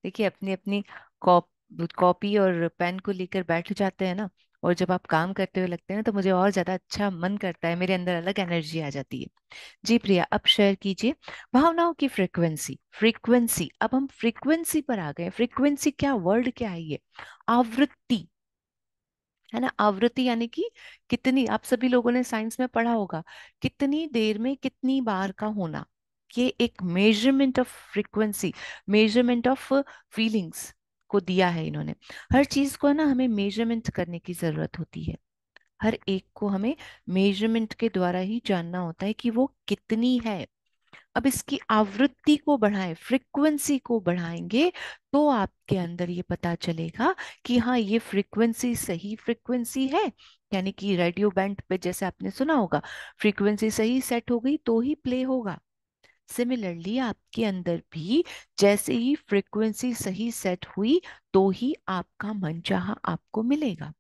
देखिए, अपनी अपनी कॉप कॉपी और पेन को लेकर बैठ जाते हैं ना, और जब आप काम करते हुए लगते हैं ना, तो मुझे और ज्यादा अच्छा मन करता है, मेरे अंदर अलग एनर्जी आ जाती है। जी प्रिया, अब शेयर कीजिए भावनाओं की फ्रीक्वेंसी। फ्रीक्वेंसी, अब हम फ्रीक्वेंसी पर आ गए। फ्रीक्वेंसी क्या, वर्ड क्या है ये? आवृत्ति, है ना। आवृत्ति यानी कि कितनी, आप सभी लोगों ने साइंस में पढ़ा होगा, कितनी देर में कितनी बार का होना। ये एक measurement of frequency, measurement of feelings को दिया है इन्होंने। हर चीज को ना हमें मेजरमेंट करने की जरूरत होती है। हर एक को हमें मेजरमेंट के द्वारा ही जानना होता है कि वो कितनी है। अब इसकी आवृत्ति को बढ़ाएं, फ्रीक्वेंसी को बढ़ाएंगे, तो आपके अंदर ये पता चलेगा कि हाँ, ये फ्रीक्वेंसी सही फ्रीक्वेंसी है। यानी कि रेडियो बैंड पे जैसे आपने सुना होगा, फ्रीक्वेंसी सही सेट हो गई तो ही प्ले होगा। सिमिलरली आपके अंदर भी जैसे ही फ्रीक्वेंसी सही सेट हुई, तो ही आपका मनचाहा आपको मिलेगा।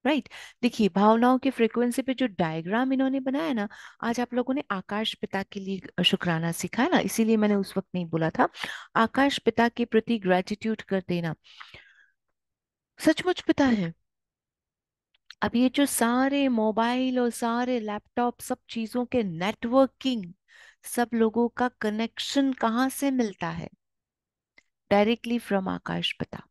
राइट। देखिए, भावनाओं की फ्रीक्वेंसी पे जो डायग्राम इन्होंने बनाया ना, आज आप लोगों ने आकाश पिता के लिए शुक्राना सीखा है ना, इसीलिए मैंने उस वक्त नहीं बोला था। आकाश पिता के प्रति ग्रेटिट्यूड कर देना, सचमुच पिता है। अब ये जो सारे मोबाइल और सारे लैपटॉप, सब चीजों के नेटवर्किंग, सब लोगों का कनेक्शन कहाँ से मिलता है? डायरेक्टली फ्रॉम आकाश पिता।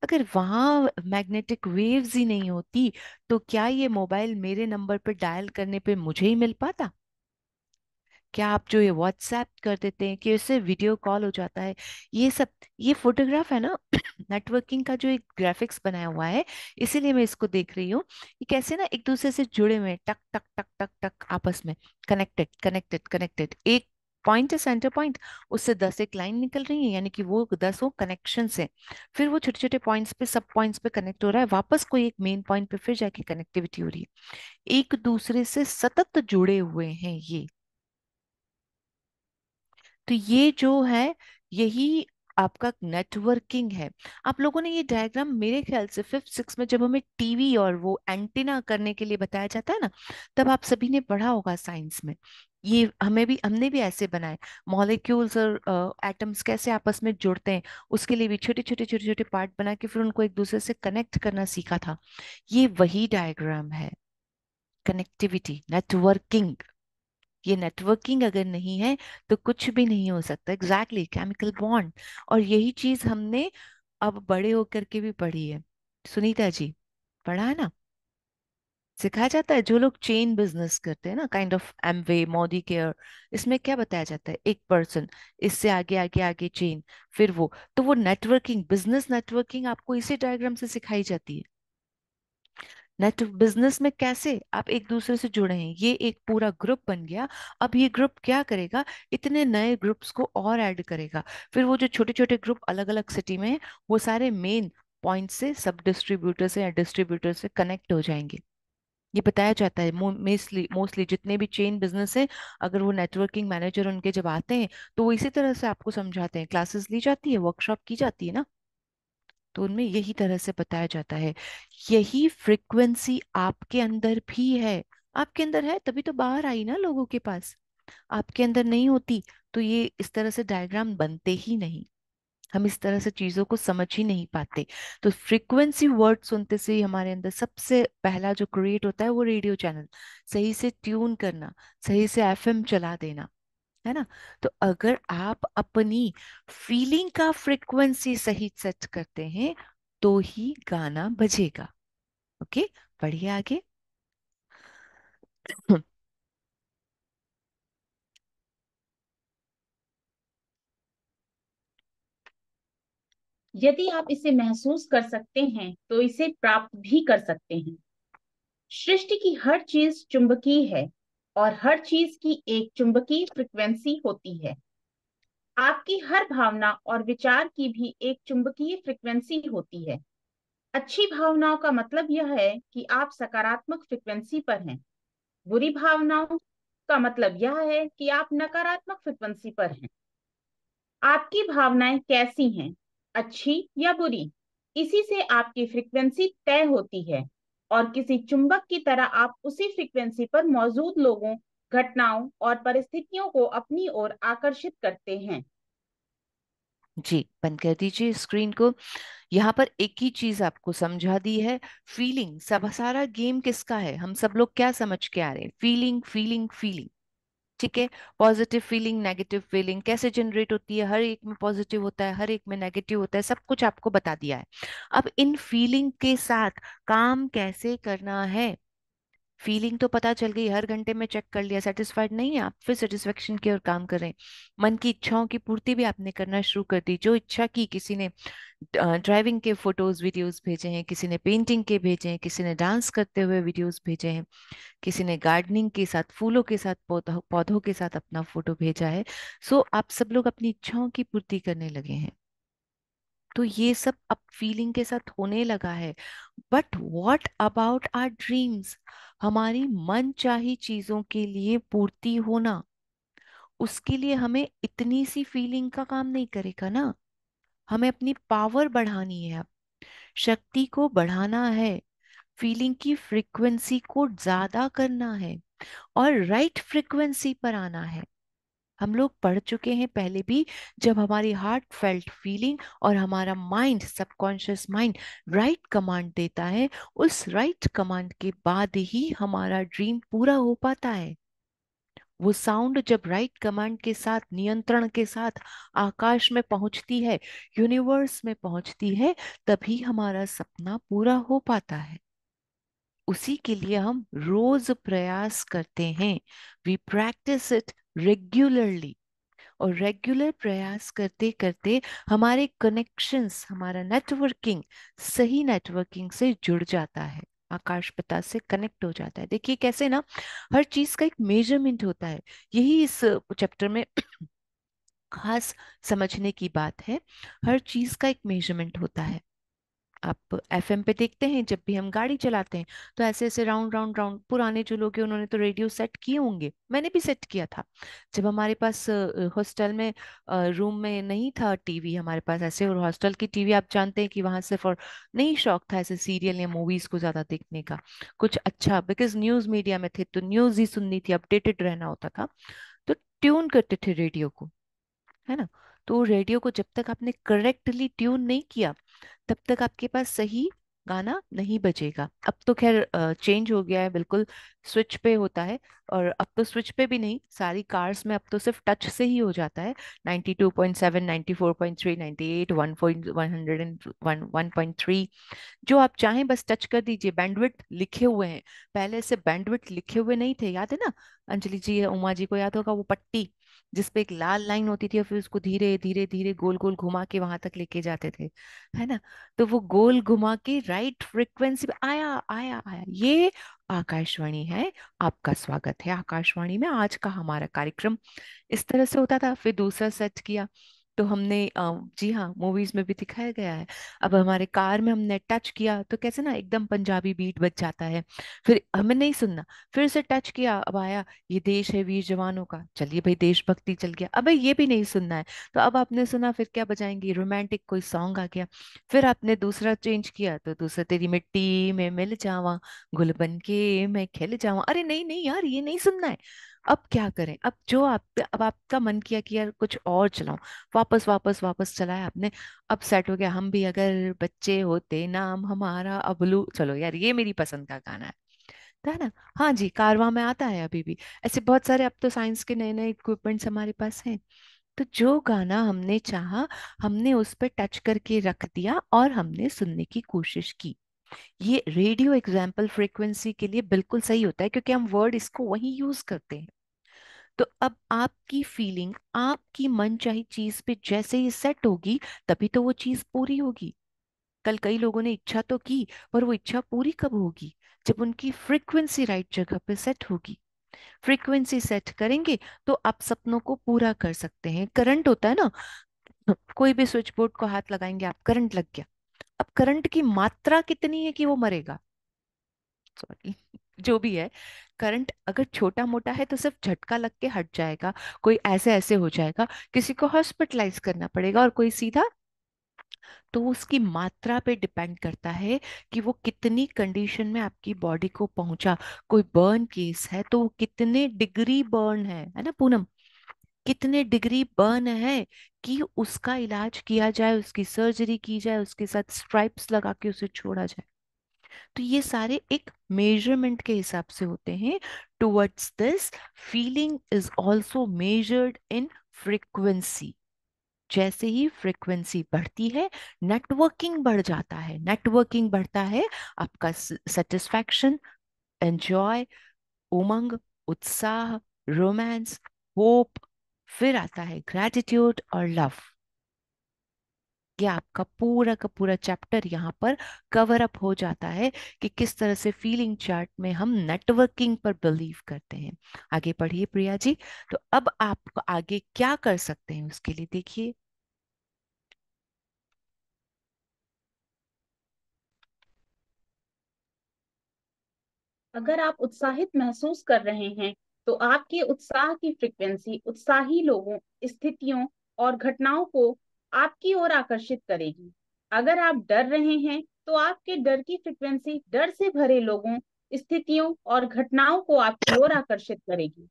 अगर वहां मैग्नेटिक वेव्स ही नहीं होती, तो क्या ये मोबाइल मेरे नंबर पर डायल करने पे मुझे ही मिल पाता? क्या आप जो ये व्हाट्सएप कर देते हैं कि इससे वीडियो कॉल हो जाता है, ये सब, ये फोटोग्राफ है ना, नेटवर्किंग का जो एक ग्राफिक्स बनाया हुआ है, इसीलिए मैं इसको देख रही हूँ कि कैसे ना एक दूसरे से जुड़े हुए हैं, टक टक टक टक टक आपस में, कनेक्टेड कनेक्टेड कनेक्टेड। एक पॉइंट है, सेंटर पॉइंट, उससे 10 एक लाइन निकल रही है, यानी कि वो 10 वो कनेक्शन है। फिर वो छोटे छोटे पॉइंट्स पे, सब पॉइंट्स पे कनेक्ट हो रहा है, वापस कोई एक मेन पॉइंट पे फिर जाके कनेक्टिविटी हो रही है। एक दूसरे से सतत जुड़े हुए हैं ये। तो ये जो है, यही आपका नेटवर्किंग है। आप लोगों ने ये डायग्राम मेरे ख्याल से फिफ्थ सिक्स में, जब हमें टीवी और वो एंटीना करने के लिए बताया जाता है ना, तब आप सभी ने पढ़ा होगा साइंस में। ये हमें भी, हमने भी ऐसे बनाए, मॉलिक्यूल्स और एटम्स कैसे आपस में जुड़ते हैं, उसके लिए भी छोटे छोटे छोटे छोटे पार्ट बना के फिर उनको एक दूसरे से कनेक्ट करना सीखा था। ये वही डायग्राम है, कनेक्टिविटी, नेटवर्किंग। ये नेटवर्किंग अगर नहीं है, तो कुछ भी नहीं हो सकता। Exactly, chemical bond. और यही चीज हमने अब बड़े होकर के भी पढ़ी है, सुनीता जी, पढ़ा है ना। सिखाया जाता है, जो लोग चेन बिजनेस करते हैं ना, kind of Amway, Modi care, इसमें क्या बताया जाता है, एक पर्सन, इससे आगे आगे आगे चेन, फिर वो, तो वो नेटवर्किंग, बिजनेस नेटवर्किंग आपको इसी डायग्राम से सिखाई जाती है। नेट बिजनेस में कैसे आप एक दूसरे से जुड़े हैं, ये एक पूरा ग्रुप बन गया। अब ये ग्रुप क्या करेगा, इतने नए ग्रुप्स को और ऐड करेगा। फिर वो जो छोटे छोटे ग्रुप अलग अलग सिटी में हैं, वो सारे मेन पॉइंट से, सब डिस्ट्रीब्यूटर से या डिस्ट्रीब्यूटर से कनेक्ट हो जाएंगे। ये बताया जाता है मोस्टली, मोस्टली जितने भी चेन बिजनेस है, अगर वो नेटवर्किंग मैनेजर उनके जब आते हैं, तो वो इसी तरह से आपको समझाते हैं, क्लासेस ली जाती है, वर्कशॉप की जाती है ना, तो उनमें यही तरह से बताया जाता है। यही फ्रीक्वेंसी आपके अंदर भी है। आपके अंदर है तभी तो बाहर आई ना लोगों के पास। आपके अंदर नहीं होती, तो ये इस तरह से डायग्राम बनते ही नहीं, हम इस तरह से चीजों को समझ ही नहीं पाते। तो फ्रीक्वेंसी वर्ड सुनते से ही हमारे अंदर सबसे पहला जो क्रिएट होता है, वो रेडियो चैनल सही से ट्यून करना, सही से एफएम चला देना, है ना। तो अगर आप अपनी फीलिंग का फ्रीक्वेंसी सही सेट करते हैं, तो ही गाना बजेगा। ओके, बढ़िए आगे। यदि आप इसे महसूस कर सकते हैं तो इसे प्राप्त भी कर सकते हैं। सृष्टि की हर चीज चुंबकीय है और हर चीज की एक चुंबकीय फ्रिक्वेंसी होती है। आपकी हर भावना और विचार की भी एक चुंबकीय फ्रिक्वेंसी होती है। अच्छी भावनाओं का मतलब यह है कि आप सकारात्मक फ्रिक्वेंसी पर हैं। बुरी भावनाओं का मतलब यह है कि आप नकारात्मक फ्रिक्वेंसी पर हैं। आपकी भावनाएं कैसी हैं, अच्छी या बुरी, इसी से आपकी फ्रीक्वेंसी तय होती है। और किसी चुंबक की तरह आप उसी फ्रीक्वेंसी पर मौजूद लोगों, घटनाओं और परिस्थितियों को अपनी ओर आकर्षित करते हैं। जी बंद कर दीजिए स्क्रीन को। यहाँ पर एक ही चीज आपको समझा दी है, फीलिंग। सब सारा गेम किसका है, हम सब लोग क्या समझ के आ रहे हैं, फीलिंग फीलिंग फीलिंग। ठीक है। पॉजिटिव फीलिंग नेगेटिव फीलिंग कैसे जनरेट होती है, हर एक में पॉजिटिव होता है, हर एक में नेगेटिव होता है, सब कुछ आपको बता दिया है। अब इन फीलिंग के साथ काम कैसे करना है, फीलिंग तो पता चल गई, हर घंटे में चेक कर लिया, सेटिस्फाइड नहीं है आप, फिर सेटिस्फेक्शन की ओर काम कर रहे हैं। मन की इच्छाओं की पूर्ति भी आपने करना शुरू कर दी, जो इच्छा की, किसी ने ड्राइविंग के फोटोज वीडियोस भेजे हैं, किसी ने पेंटिंग के भेजे हैं, किसी ने डांस करते हुए वीडियोस भेजे हैं, किसी ने गार्डनिंग के साथ, फूलों के साथ, पौधों पौधों के साथ अपना फोटो भेजा है। सो आप सब लोग अपनी इच्छाओं की पूर्ति करने लगे हैं। तो ये सब अब फीलिंग के साथ होने लगा है। But what about our dreams, हमारी मन चाही चीजों के लिए पूर्ति होना, उसके लिए हमें इतनी सी फीलिंग का काम नहीं करेगा ना। हमें अपनी पावर बढ़ानी है, अब शक्ति को बढ़ाना है, फीलिंग की फ्रीक्वेंसी को ज्यादा करना है और राइट फ्रीक्वेंसी पर आना है। हम लोग पढ़ चुके हैं पहले भी, जब हमारी हार्ट फेल्ट फीलिंग और हमारा mind, subconscious mind right command देता है, उस राइट कमांड के बाद ही हमारा ड्रीम पूरा हो पाता है। वो साउंड जब राइट कमांड के साथ, नियंत्रण के साथ आकाश में पहुंचती है, यूनिवर्स में पहुंचती है, तभी हमारा सपना पूरा हो पाता है। उसी के लिए हम रोज प्रयास करते हैं, वी प्रैक्टिस इट रेगुलरली। और रेगुलर प्रयास करते करते हमारे कनेक्शंस, हमारा नेटवर्किंग सही नेटवर्किंग से जुड़ जाता है, आकाश पता से कनेक्ट हो जाता है। देखिए कैसे ना, हर चीज का एक मेजरमेंट होता है, यही इस चैप्टर में खास समझने की बात है। हर चीज का एक मेजरमेंट होता है। आप एफएम पे देखते हैं, जब भी हम गाड़ी चलाते हैं तो ऐसे ऐसे राउंड राउंड राउंड, पुराने जो लोग हैं उन्होंने तो रेडियो सेट किए होंगे, मैंने भी सेट किया था। जब हमारे पास हॉस्टल में रूम में नहीं था टीवी हमारे पास ऐसे, और हॉस्टल की टीवी आप जानते हैं कि वहां सिर्फ और नहीं शौक था ऐसे सीरियल या मूवीज को ज्यादा देखने का, कुछ अच्छा, बिकॉज न्यूज मीडिया में थे तो न्यूज ही सुननी थी, अपडेटेड रहना होता था। तो ट्यून करते थे रेडियो को, है ना। तो रेडियो को जब तक आपने करेक्टली ट्यून नहीं किया, तब तक आपके पास सही गाना नहीं बजेगा। अब तो खैर चेंज हो गया है बिल्कुल, स्विच पे होता है। और अब तो स्विच पे भी नहीं, सारी कार्स में अब तो सिर्फ टच से ही हो जाता है। 92.7, 94.3, 98, 1.103, जो आप चाहें बस टच कर दीजिए। बैंडविड्थ लिखे हुए हैं, पहले से बैंडविड्थ लिखे हुए नहीं थे, याद है ना। अंजलि जी या उमा जी को याद होगा वो पट्टी जिसपे एक लाल लाइन होती थी और फिर उसको धीरे धीरे धीरे गोल गोल घुमा के वहां तक लेके जाते थे, है ना। तो वो गोल घुमा के राइट फ्रिक्वेंसी पे आया आया आया, ये आकाशवाणी है। आपका स्वागत है आकाशवाणी में। आज का हमारा कार्यक्रम इस तरह से होता था। फिर दूसरा सेट किया तो हमने जी हाँ, मूवीज में भी दिखाया गया है। अब हमारे कार में हमने टच किया तो कैसे ना एकदम पंजाबी बीट बज जाता है, फिर हमें नहीं सुनना, फिर से टच किया, अब आया ये देश है वीर जवानों का, चलिए भाई देशभक्ति चल गया, अबे ये भी नहीं सुनना है। तो अब आपने सुना, फिर क्या बजाएंगे, रोमांटिक कोई सॉन्ग आ गया। फिर आपने दूसरा चेंज किया तो दूसरा, तेरी मिट्टी में मिल जावा, गुल बन के मैं खिल जावा, अरे नहीं नहीं यार ये नहीं सुनना है। अब क्या करें, अब जो आप, अब आपका मन किया कि यार कुछ और चलाओ, वापस वापस वापस चलाया आपने। अब सेट हो गया, हम भी अगर बच्चे होते नाम हमारा अबलू, चलो यार ये मेरी पसंद का गाना है ना। हाँ जी, कारवां में आता है अभी भी। ऐसे बहुत सारे अब तो साइंस के नए नए इक्विपमेंट्स हमारे पास हैं। तो जो गाना हमने चाहा, हमने उस पर टच करके रख दिया और हमने सुनने की कोशिश की। ये रेडियो एग्जाम्पल फ्रीक्वेंसी के लिए बिल्कुल सही होता है, क्योंकि हम वर्ड इसको वही यूज करते हैं। तो अब आपकी फीलिंग आपकी मनचाही चीज पे जैसे ही सेट होगी, तभी तो वो चीज पूरी होगी। कल कई लोगों ने इच्छा तो की, पर वो इच्छा पूरी कब होगी, जब उनकी फ्रीक्वेंसी राइट जगह पे सेट होगी। फ्रीक्वेंसी सेट करेंगे तो आप सपनों को पूरा कर सकते हैं। करंट होता है ना, कोई भी स्विच बोर्ड को हाथ लगाएंगे आप, करंट लग गया। अब करंट की मात्रा कितनी है कि वो मरेगा, सॉरी, जो भी है, करंट अगर छोटा मोटा है तो सिर्फ झटका लग के हट जाएगा, कोई ऐसे ऐसे हो जाएगा, किसी को हॉस्पिटलाइज करना पड़ेगा, और कोई सीधा। तो उसकी मात्रा पे डिपेंड करता है कि वो कितनी कंडीशन में आपकी बॉडी को पहुंचा। कोई बर्न केस है तो वो कितने डिग्री बर्न है ना पूनम। कितने डिग्री बर्न है कि उसका इलाज किया जाए, उसकी सर्जरी की जाए, उसके साथ स्ट्राइप्स लगा के उसे छोड़ा जाए। तो ये सारे एक मेजरमेंट के हिसाब से होते हैं। Towards this, feeling is also measured in frequency. जैसे ही फ्रीक्वेंसी बढ़ती है, नेटवर्किंग बढ़ जाता है। नेटवर्किंग बढ़ता है, आपका सेटिस्फैक्शन, एंजॉय, उमंग, उत्साह, रोमांस, होप, फिर आता है ग्रेटिट्यूड और लव। ये आपका पूरा का पूरा चैप्टर यहाँ पर कवर अप हो जाता है कि किस तरह से फीलिंग चार्ट में हम नेटवर्किंग पर बिलीव करते हैं। आगे पढ़िए प्रिया जी। तो अब आप आगे क्या कर सकते हैं उसके लिए देखिए। अगर आप उत्साहित महसूस कर रहे हैं, तो आपके उत्साह की फ्रिक्वेंसी उत्साही लोगों, स्थितियों और घटनाओं को आपकी ओर आकर्षित करेगी। अगर आप डर रहे हैं, तो आपके डर की फ्रिक्वेंसी डर से भरे लोगों, स्थितियों और घटनाओं को आपकी ओर आकर्षित करेगी।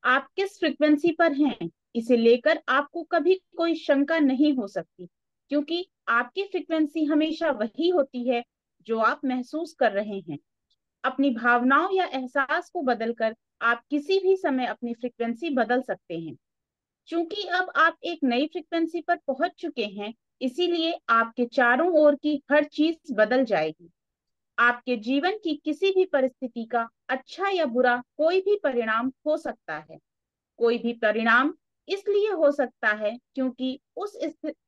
आप किस फ्रिक्वेंसी पर हैं, इसे लेकर आपको कभी कोई शंका नहीं हो सकती, क्योंकि आपकी फ्रिक्वेंसी हमेशा वही होती है जो आप महसूस कर रहे हैं। अपनी भावनाओं या एहसास को बदलकर आप किसी भी समय अपनी फ्रिक्वेंसी बदल सकते हैं। चूंकि अब आप एक नई फ्रिक्वेंसी पर पहुंच चुके हैं, इसीलिए आपके चारों ओर की हर चीज बदल जाएगी। आपके जीवन की किसी भी परिस्थिति का अच्छा या बुरा कोई भी परिणाम हो सकता है। कोई भी परिणाम इसलिए हो सकता है क्योंकि उस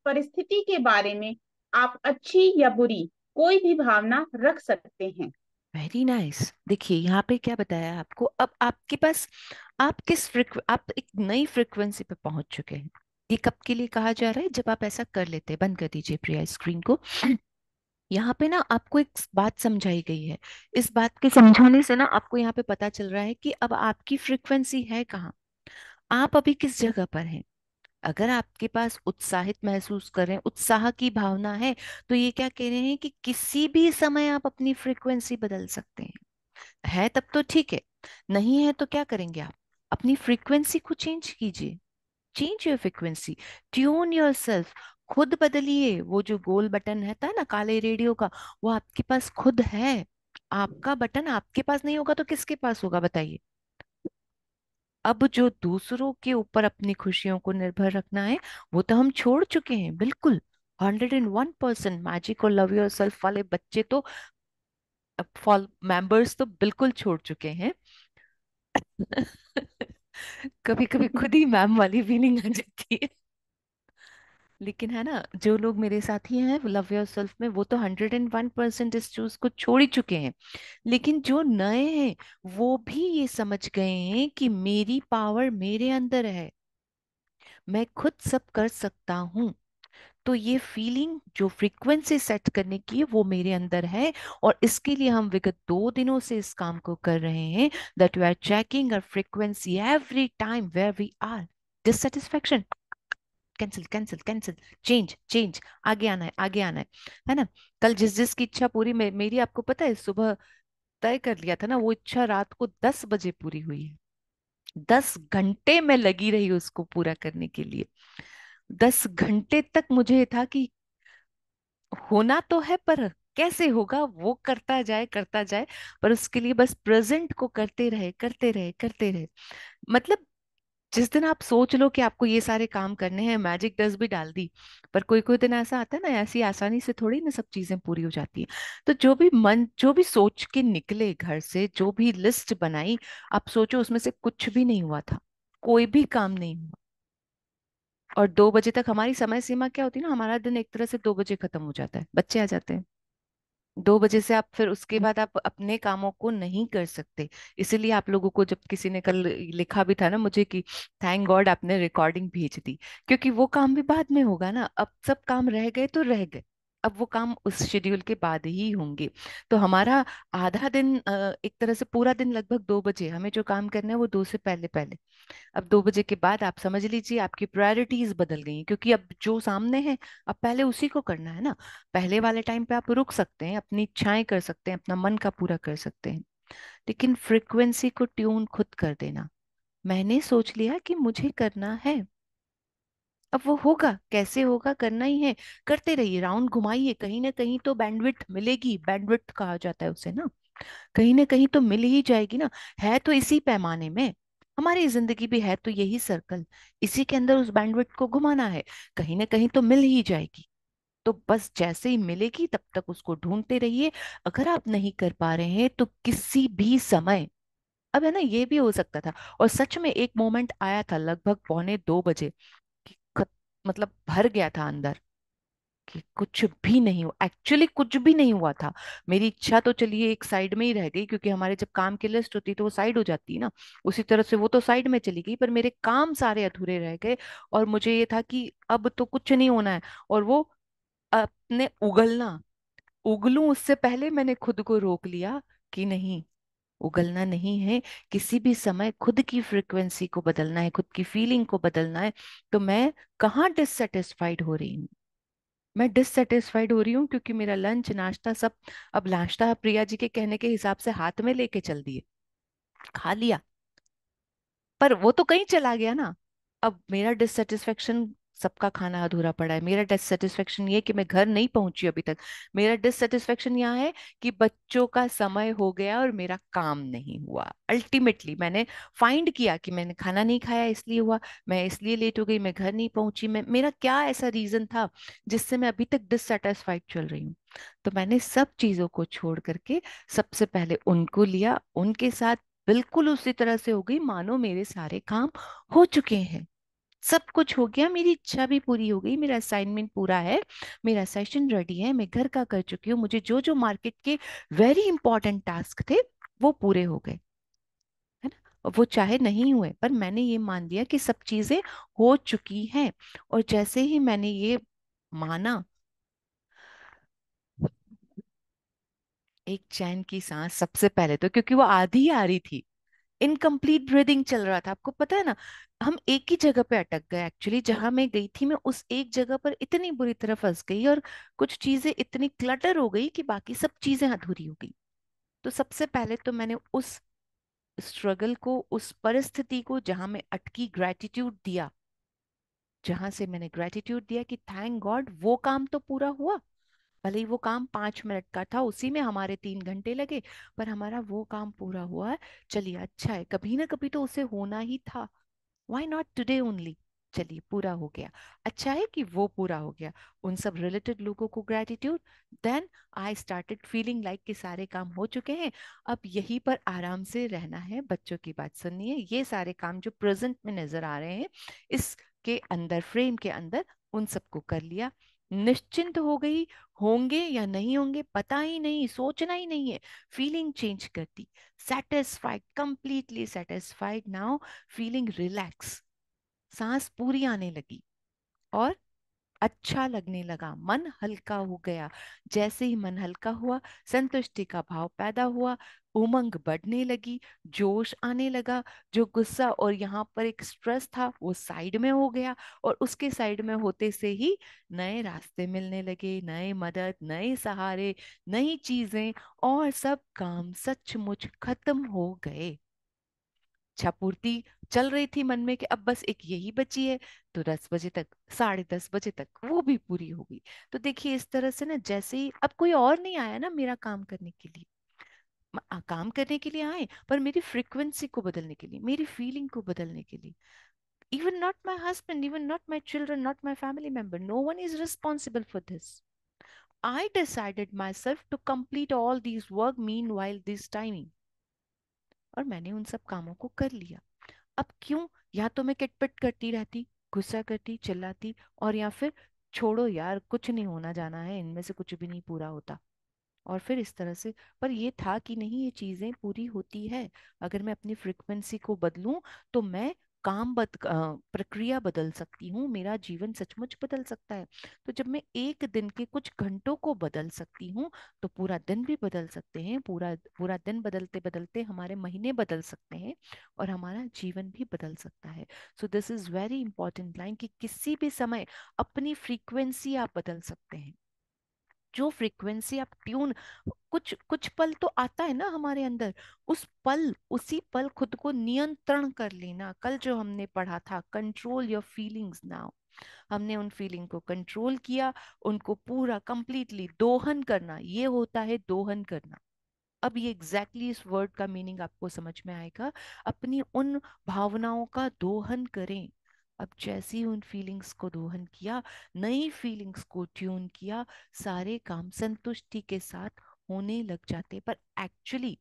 परिस्थिति के बारे में आप अच्छी या बुरी कोई भी भावना रख सकते हैं। Very nice. देखिए यहाँ पे क्या बताया आपको। अब आपके पास, आप एक नई फ्रिक्वेंसी पे पहुंच चुके हैं। ये कब के लिए कहा जा रहा है, जब आप ऐसा कर लेते हैं। बंद कर दीजिए प्रिया स्क्रीन को। यहाँ पे ना आपको एक बात समझाई गई है। इस बात के समझाने से ना आपको यहाँ पे पता चल रहा है कि अब आपकी फ्रिक्वेंसी है कहाँ, आप अभी किस जगह पर हैं। अगर आपके पास उत्साहित महसूस कर रहे हैं, उत्साह की भावना है, तो ये क्या कह रहे हैं कि किसी भी समय आप अपनी फ्रिक्वेंसी बदल सकते हैं। है तब तो ठीक है, नहीं है तो क्या करेंगे आप, अपनी फ्रीक्वेंसी को चेंज कीजिए। Change your frequency, tune your self. खुद बदलिए। वो जो गोल बटन है था ना काले रेडियो का, वो आपके पास खुद है। आपका बटन आपके पास नहीं होगा तो किसके पास होगा बताइए। अब जो दूसरों के ऊपर अपनी खुशियों को निर्भर रखना है, वो तो हम छोड़ चुके हैं बिल्कुल। 101% मैजिक और लव योर सेल्फ वाले बच्चे तो, फॉल मेंबर्स तो बिल्कुल छोड़ चुके हैं। कभी कभी खुद ही मैम वाली फीलिंग आ जाती है। लेकिन है ना, जो लोग मेरे साथी हैं लव योर सेल्फ में, वो तो 101% इस चीज को छोड़ ही चुके हैं। लेकिन जो नए हैं, वो भी ये समझ गए हैं कि मेरी पावर मेरे अंदर है, मैं खुद सब कर सकता हूँ। तो ये फीलिंग जो फ्रीक्वेंसी सेट करने की है, वो मेरे अंदर है। और इसके लिए हम विगत 2 दिनों से इस काम को कर रहे हैं, that we are checking our frequency every time where we are. Dissatisfaction, cancel cancel cancel, change change, आगे आना है ना। कल जिस जिस की इच्छा पूरी मेरी आपको पता है, सुबह तय कर लिया था ना, वो इच्छा रात को 10 बजे पूरी हुई है। 10 घंटे में लगी रही उसको पूरा करने के लिए। 10 घंटे तक मुझे था कि होना तो है, पर कैसे होगा, वो करता जाए। पर उसके लिए बस प्रेजेंट को करते रहे। मतलब जिस दिन आप सोच लो कि आपको ये सारे काम करने हैं, मैजिक डस्ट भी डाल दी। पर कोई कोई दिन ऐसा आता है ना, ऐसी आसानी से थोड़ी ना सब चीजें पूरी हो जाती है। तो जो भी सोच के निकले घर से, जो भी लिस्ट बनाई, आप सोचो उसमें से कुछ भी नहीं हुआ था। कोई भी काम नहीं हुआ। और 2 बजे तक हमारी समय सीमा क्या होती है ना, हमारा दिन एक तरह से 2 बजे खत्म हो जाता है, बच्चे आ जाते हैं। 2 बजे से आप फिर उसके बाद आप अपने कामों को नहीं कर सकते। इसीलिए आप लोगों को जब किसी ने कल लिखा भी था ना मुझे कि थैंक गॉड आपने रिकॉर्डिंग भेज दी, क्योंकि वो काम भी बाद में होगा ना। अब सब काम रह गए तो रह गए, अब वो काम उस शेड्यूल के बाद ही होंगे। तो हमारा आधा दिन, एक तरह से पूरा दिन, लगभग 2 बजे हमें जो काम करना है वो 2 से पहले पहले। अब 2 बजे के बाद आप समझ लीजिए आपकी प्रायोरिटीज बदल गई हैं, क्योंकि अब जो सामने है, अब पहले उसी को करना है ना। पहले वाले टाइम पे आप रुक सकते हैं, अपनी इच्छाएं कर सकते हैं, अपना मन का पूरा कर सकते हैं। लेकिन फ्रिक्वेंसी को ट्यून खुद कर देना, मैंने सोच लिया कि मुझे करना है। अब वो होगा कैसे, होगा, करना ही है। करते रहिए, राउंड घुमाइए, कहीं ना कहीं तो बैंडविड्थ मिलेगी, बैंडविड्थ कहा जाता है उसे ना, कहीं ना कहीं तो मिल ही जाएगी ना। है तो इसी पैमाने में, हमारी जिंदगी भी है तो यही सर्कल, इसी के अंदर उस बैंडविड्थ को घुमाना है, कहीं ना कहीं तो मिल ही जाएगी। तो बस जैसे ही मिलेगी तब तक उसको ढूंढते रहिए। अगर आप नहीं कर पा रहे हैं तो किसी भी समय, अब है ना, ये भी हो सकता था, और सच में एक मोमेंट आया था लगभग 1:45 बजे कि मतलब भर गया था अंदर कि कुछ भी नहीं हुआ, एक्चुअली कुछ भी नहीं हुआ था। मेरी इच्छा तो चलिए एक साइड में ही रह गई, क्योंकि हमारे जब काम की लिस्ट होती है तो वो साइड हो जाती है ना, उसी तरह से वो तो साइड में चली गई, पर मेरे काम सारे अधूरे रह गए। और मुझे ये था कि अब तो कुछ नहीं होना है, और वो अपने उगलना, उगलूं उससे पहले मैंने खुद को रोक लिया कि नहीं, उगलना नहीं है। किसी भी समय खुद की फ्रिक्वेंसी को बदलना है, खुद की फीलिंग को बदलना है। तो मैं कहाँ डिससेटिस्फाइड हो रही हूँ? मैं डिससेटिस्फाइड हो रही हूँ क्योंकि मेरा लंच नाश्ता सब, अब नाश्ता प्रिया जी के कहने के हिसाब से हाथ में लेके चल दिए, खा लिया, पर वो तो कहीं चला गया ना। अब मेरा डिससेटिस्फेक्शन, सबका खाना अधूरा पड़ा है, मेरा डिससेटिस्फेक्शन ये कि मैं घर नहीं पहुंची अभी तक, मेरा डिससेटिस्फेक्शन यहाँ है कि बच्चों का समय हो गया और मेरा काम नहीं हुआ। अल्टीमेटली मैंने फाइंड किया कि मैंने खाना नहीं खाया इसलिए हुआ, मैं इसलिए लेट हो गई, मैं घर नहीं पहुंची, मैं, मेरा क्या ऐसा रीजन था जिससे मैं अभी तक डिससेटिस्फाइड चल रही हूँ। तो मैंने सब चीजों को छोड़ करके सबसे पहले उनको लिया, उनके साथ बिल्कुल उसी तरह से हो गई मानो मेरे सारे काम हो चुके हैं, सब कुछ हो गया, मेरी इच्छा भी पूरी हो गई, मेरा असाइनमेंट पूरा है, मेरा सेशन रेडी है, मैं घर का कर चुकी हूँ, मुझे जो जो मार्केट के वेरी इंपॉर्टेंट टास्क थे वो पूरे हो गए, है ना। और वो चाहे नहीं हुए, पर मैंने ये मान लिया कि सब चीजें हो चुकी हैं। और जैसे ही मैंने ये माना, एक चैन की सांस सबसे पहले तो, क्योंकि वो आधी ही आ रही थी, इनकम्प्लीट ब्रीदिंग चल रहा था, आपको पता है ना। हम एक ही जगह पे अटक गए, एक्चुअली जहां मैं गई थी मैं उस एक जगह पर इतनी बुरी तरह फंस गई, और कुछ चीजें इतनी क्लटर हो गई कि बाकी सब चीजें अधूरी हो गई। तो सबसे पहले तो मैंने उस स्ट्रगल को, उस परिस्थिति को जहां मैं अटकी, ग्रेटिट्यूड दिया, जहां से मैंने ग्रेटिट्यूड दिया कि थैंक गॉड वो काम तो पूरा हुआ, भले ही वो काम 5 मिनट का था, उसी में हमारे 3 घंटे लगे, पर हमारा वो काम पूरा हुआ है। चलिए अच्छा है, कभी ना कभी तो उसे होना ही था, व्हाई नॉट टुडे ओनली। चलिए पूरा हो गया, अच्छा है कि वो पूरा हो गया। उन सब रिलेटेड लोगों को gratitude, then I started feeling like कि सारे काम हो चुके हैं, अब यहीं पर आराम से रहना है, बच्चों की बात सुननी है, ये सारे काम जो प्रेजेंट में नजर आ रहे हैं इसके अंदर, फ्रेम के अंदर, उन सबको कर लिया, निश्चिंत हो गई। होंगे या नहीं होंगे पता ही नहीं, सोचना ही नहीं है, फीलिंग चेंज कर दी, satisfied, completely satisfied now, feeling relax, सांस पूरी आने लगी, और अच्छा लगने लगा, मन हल्का हो गया। जैसे ही मन हल्का हुआ, संतुष्टि का भाव पैदा हुआ, उमंग बढ़ने लगी, जोश आने लगा, जो गुस्सा और यहाँ पर एक स्ट्रेस था वो साइड में हो गया, और उसके साइड में होते से ही नए रास्ते मिलने लगे, नए मदद, नए सहारे, नई चीजें, और सब काम सचमुच खत्म हो गए। इच्छा पूर्ति चल रही थी मन में कि अब बस एक यही बची है, तो 10 बजे तक, 10:30 बजे तक वो भी पूरी हो गई। तो देखिए इस तरह से ना, जैसे ही अब कोई और नहीं आया ना मेरा काम करने के लिए, काम करने के लिए आए, पर मेरी फ्रिक्वेंसी को बदलने के लिए, मेरी फीलिंग को बदलने के लिए। Even not my husband, even not my children, not my family member, no one is responsible for this. I decided myself to complete all these work meanwhile this timing, और मैंने उन सब कामों को कर लिया। अब क्यों, या तो मैं किटपिट करती रहती, गुस्सा करती, चिल्लाती, और या फिर छोड़ो यार कुछ नहीं होना जाना है, इनमें से कुछ भी नहीं पूरा होता, और फिर इस तरह से। पर ये था कि नहीं, ये चीजें पूरी होती है, अगर मैं अपनी फ्रिक्वेंसी को बदलूं तो मैं प्रक्रिया बदल सकती हूँ, मेरा जीवन सचमुच बदल सकता है। तो जब मैं एक दिन के कुछ घंटों को बदल सकती हूँ तो पूरा दिन भी बदल सकते हैं, पूरा पूरा दिन बदलते बदलते हमारे महीने बदल सकते हैं, और हमारा जीवन भी बदल सकता है। So this is very important line कि किसी भी समय अपनी फ्रीक्वेंसी आप बदल सकते हैं। जो फ्रीक्वेंसी आप ट्यून, कुछ कुछ पल तो आता है ना हमारे अंदर, उस पल उसी पल खुद को नियंत्रण कर लेना। कल जो हमने पढ़ा था, कंट्रोल योर फीलिंग्स नाउ, हमने उन फीलिंग को कंट्रोल किया, उनको पूरा कंप्लीटली दोहन करना, ये होता है दोहन करना। अब ये एग्जैक्टली इस वर्ड का मीनिंग आपको समझ में आएगा। अपनी उन भावनाओं का दोहन करें। अब जैसे ही उन फीलिंग्स को दोहन किया, नई फीलिंग्स को ट्यून किया, सारे काम संतुष्टि के साथ होने लग जाते। पर एक्चुअली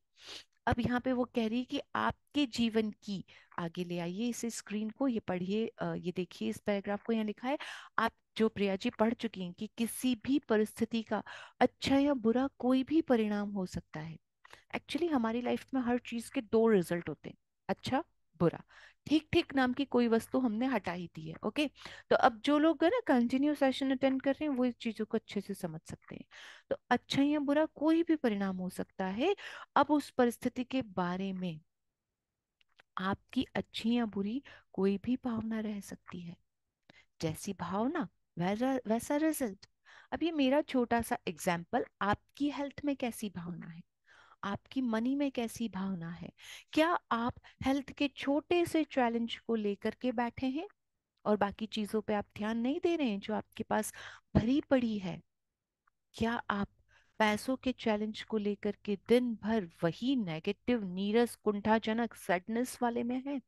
अब यहाँ पे वो कह रही है कि आपके जीवन की, आगे ले आइए इसे स्क्रीन को, ये पढ़िए, ये देखिए इस पैराग्राफ को, यहाँ लिखा है, आप जो प्रिया जी पढ़ चुकी हैं कि किसी भी परिस्थिति का अच्छा या बुरा कोई भी परिणाम हो सकता है। एक्चुअली हमारी लाइफ में हर चीज के दो रिजल्ट होते हैं, अच्छा बुरा। ठीक ठीक नाम की कोई वस्तु हमने हटा ही दी है, ओके। तो अब जो लोग है ना कंटिन्यू सेशन अटेंड कर रहे हैं, वो इस चीजों को अच्छे से समझ सकते हैं। तो अच्छा या बुरा कोई भी परिणाम हो सकता है। अब उस परिस्थिति के बारे में आपकी अच्छी या बुरी कोई भी भावना रह सकती है। जैसी भावना वैसा वैसा रिजल्ट। अब ये मेरा छोटा सा एग्जाम्पल, आपकी हेल्थ में कैसी भावना है, आपकी मनी में कैसी भावना है, क्या आप हेल्थ के छोटे से चैलेंज को लेकर के बैठे हैं और बाकी चीजों पे आप ध्यान नहीं दे रहे हैं जो आपके पास भरी पड़ी है? क्या आप पैसों के चैलेंज को लेकर के दिन भर वही नेगेटिव, नीरस, कुंठाजनक, सैडनेस वाले में है?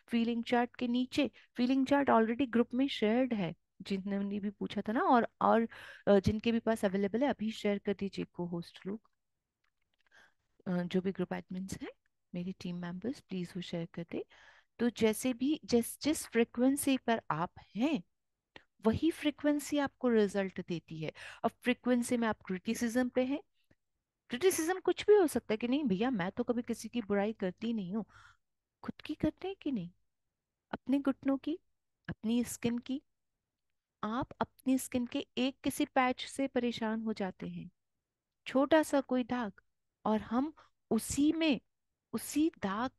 फीलिंग चार्ट के नीचे, फीलिंग चार्ट ऑलरेडी ग्रुप में शेयर्ड है, जिन्होंने भी पूछा था ना, और जिनके भी पास अवेलेबल है अभी शेयर कर दीजिए को होस्ट लोग, जो भी ग्रुप एडमिन्स हैं, मेरी टीम मेंबर्स, प्लीज वो शेयर कर दे। तो जैसे भी जिस जिस फ्रिक्वेंसी पर आप हैं, वही फ्रिक्वेंसी आपको रिजल्ट देती है। अब फ्रिक्वेंसी में आप क्रिटिसिज्म पे हैं, क्रिटिसिज्म कुछ भी हो सकता है कि नहीं भैया मैं तो कभी किसी की बुराई करती नहीं हूँ। खुद की करते हैं कि नहीं? अपने घुटनों की, अपनी स्किन की। आप अपनी स्किन के एक किसी पैच से परेशान हो जाते हैं, छोटा सा कोई दाग, और हम उसी में, उसी दाग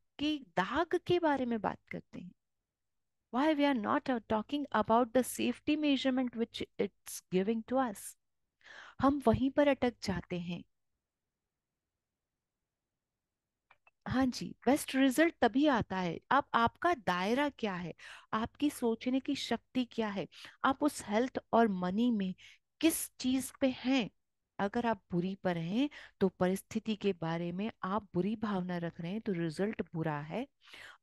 के बारे में बात करते हैं। Why we are not talking about the safety measurement which it's giving to us? हम वहीं पर अटक जाते हैं। हाँ जी, बेस्ट रिजल्ट तभी आता है। अब आपका दायरा क्या है, आपकी सोचने की शक्ति क्या है, आप उस हेल्थ और मनी में किस चीज पे हैं। अगर आप बुरी पर हैं तो परिस्थिति के बारे में आप बुरी भावना रख रहे हैं तो रिजल्ट बुरा है।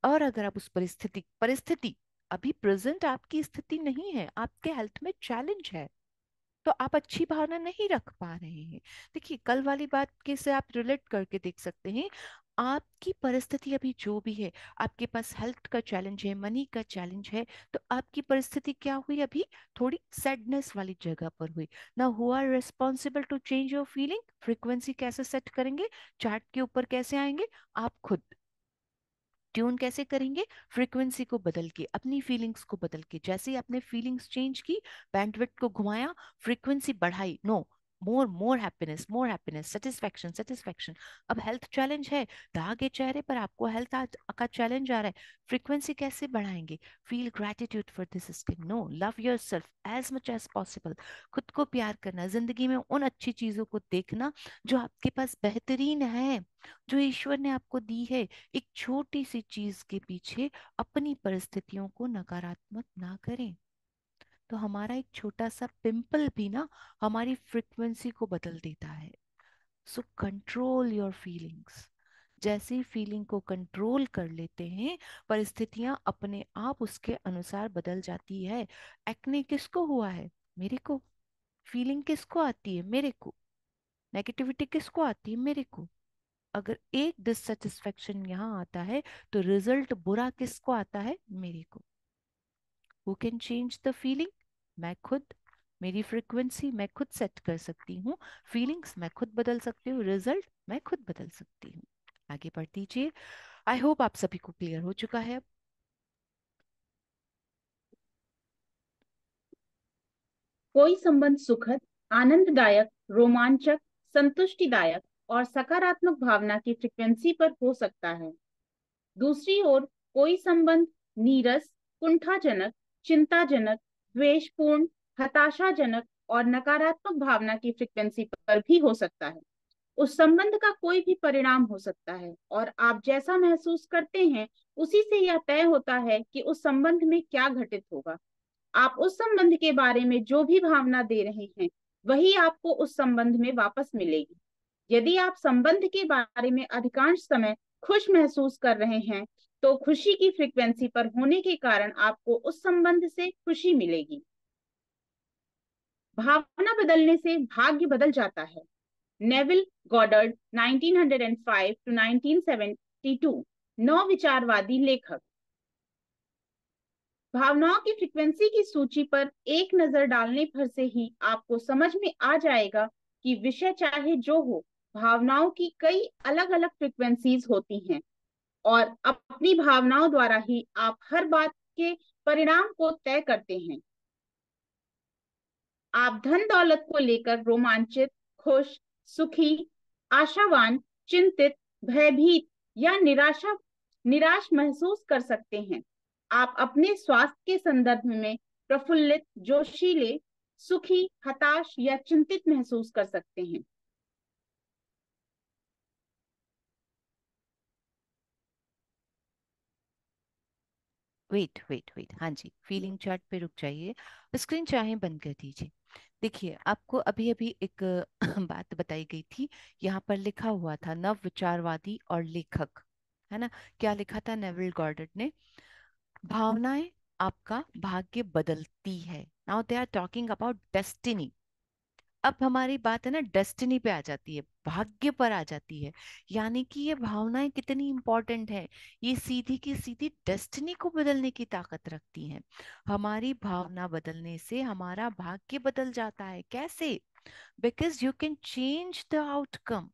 और अगर आप उस परिस्थिति परिस्थिति अभी प्रेजेंट आपकी स्थिति नहीं है, आपके हेल्थ में चैलेंज है, तो आप अच्छी भावना नहीं रख पा रहे हैं। देखिए कल वाली बात के से आप रिलेट करके देख सकते हैं। आपकी परिस्थिति अभी जो भी है, आपके पास हेल्थ का चैलेंज है, मनी का चैलेंज है, तो आपकी परिस्थिति क्या हुई अभी? थोड़ी सैडनेस वाली जगह पर हुई ना। Who are responsible to change your feeling? Frequency कैसे सेट करेंगे, चार्ट के ऊपर कैसे आएंगे? आप खुद। ट्यून कैसे करेंगे? फ्रीक्वेंसी को बदल के, अपनी फीलिंग्स को बदल के। जैसे ही आपने फीलिंग्स चेंज की, बैंडविड्थ को घुमाया, फ्रीक्वेंसी बढ़ाई, नो, मोर मोर हैप्पीनेस, सेटिस्फैक्शन सेटिस्फैक्शन। अब हेल्थ चैलेंज है, दाग है चेहरे पर, आपको हेल्थ का चैलेंज आ रहा है, फ्रीक्वेंसी कैसे बढ़ाएंगे? Feel gratitude for this skin, no, love yourself as much as possible. खुद को प्यार करना, जिंदगी में उन अच्छी चीजों को देखना जो आपके पास बेहतरीन है, जो ईश्वर ने आपको दी है। एक छोटी सी चीज के पीछे अपनी परिस्थितियों को नकारात्मक ना करें। तो हमारा एक छोटा सा पिंपल भी ना हमारी फ्रिक्वेंसी को बदल देता है। So control your feelings. जैसे ही फीलिंग को कंट्रोल कर लेते हैं, परिस्थितियां अपने आप उसके अनुसार बदल जाती है। एक्ने किसको हुआ है? मेरे को। फीलिंग किसको आती है? मेरे को। नेगेटिविटी किसको आती है? मेरे को। अगर एक डिससेटिस्फेक्शन यहाँ आता है तो रिजल्ट बुरा किसको आता है? मेरे को। Who can change the feeling? मैं खुद। मेरी फ्रिक्वेंसी मैं खुद सेट कर सकती हूँ, फीलिंग्स मैं खुद बदल सकती हूँ, रिजल्ट मैं खुद बदल सकती हूँ। आगे बढ़ दीजिए। आई होप आप सभी को क्लियर हो चुका है अब। कोई संबंध सुखद, आनंददायक, रोमांचक, संतुष्टिदायक और सकारात्मक भावना की फ्रिक्वेंसी पर हो सकता है। दूसरी ओर कोई संबंध नीरस, कुंठाजनक, चिंताजनक, द्वेषपूर्ण, हताशाजनक और नकारात्मक भावना की फ्रिक्वेंसी पर भी हो सकता है। उस संबंध का कोई भी परिणाम हो सकता है, और आप जैसा महसूस करते हैं उसी से यह तय होता है कि उस संबंध में क्या घटित होगा। आप उस संबंध के बारे में जो भी भावना दे रहे हैं, वही आपको उस संबंध में वापस मिलेगी। यदि आप संबंध के बारे में अधिकांश समय खुश महसूस कर रहे हैं, तो खुशी की फ्रिक्वेंसी पर होने के कारण आपको उस संबंध से खुशी मिलेगी। भावना बदलने से भाग्य बदल जाता है। नेविल गॉडर्ड 1905 टू 1972 नौ विचारवादी लेखक। भावनाओं की फ्रिक्वेंसी की सूची पर एक नजर डालने भर से ही आपको समझ में आ जाएगा कि विषय चाहे जो हो, भावनाओं की कई अलग अलग फ्रिक्वेंसीज होती हैं, और अपनी भावनाओं द्वारा ही आप हर बात के परिणाम को तय करते हैं। आप धन दौलत को लेकर रोमांचित, खुश, सुखी, आशावान, चिंतित, भयभीत या निराश महसूस कर सकते हैं। आप अपने स्वास्थ्य के संदर्भ में प्रफुल्लित, जोशीले, सुखी, हताश या चिंतित महसूस कर सकते हैं। वेट वेट वेट, हाँ जी, फीलिंग चार्ट पे रुक जाइए। स्क्रीन चाहे बंद कर दीजिए। देखिए, आपको अभी अभी एक बात बताई गई थी। यहाँ पर लिखा हुआ था नव विचारवादी और लेखक, है ना। क्या लिखा था नेविल गॉर्डन ने? भावनाएं आपका भाग्य बदलती है। Now they are talking about destiny. अब हमारी बात है ना, डेस्टिनी पे आ जाती है, भाग्य पर आ जाती है। यानी कि ये भावनाएं कितनी इंपॉर्टेंट है, ये सीधी की सीधी डेस्टिनी को बदलने की ताकत रखती हैं। हमारी भावना बदलने से हमारा भाग्य बदल जाता है। कैसे? Because you can change the outcome.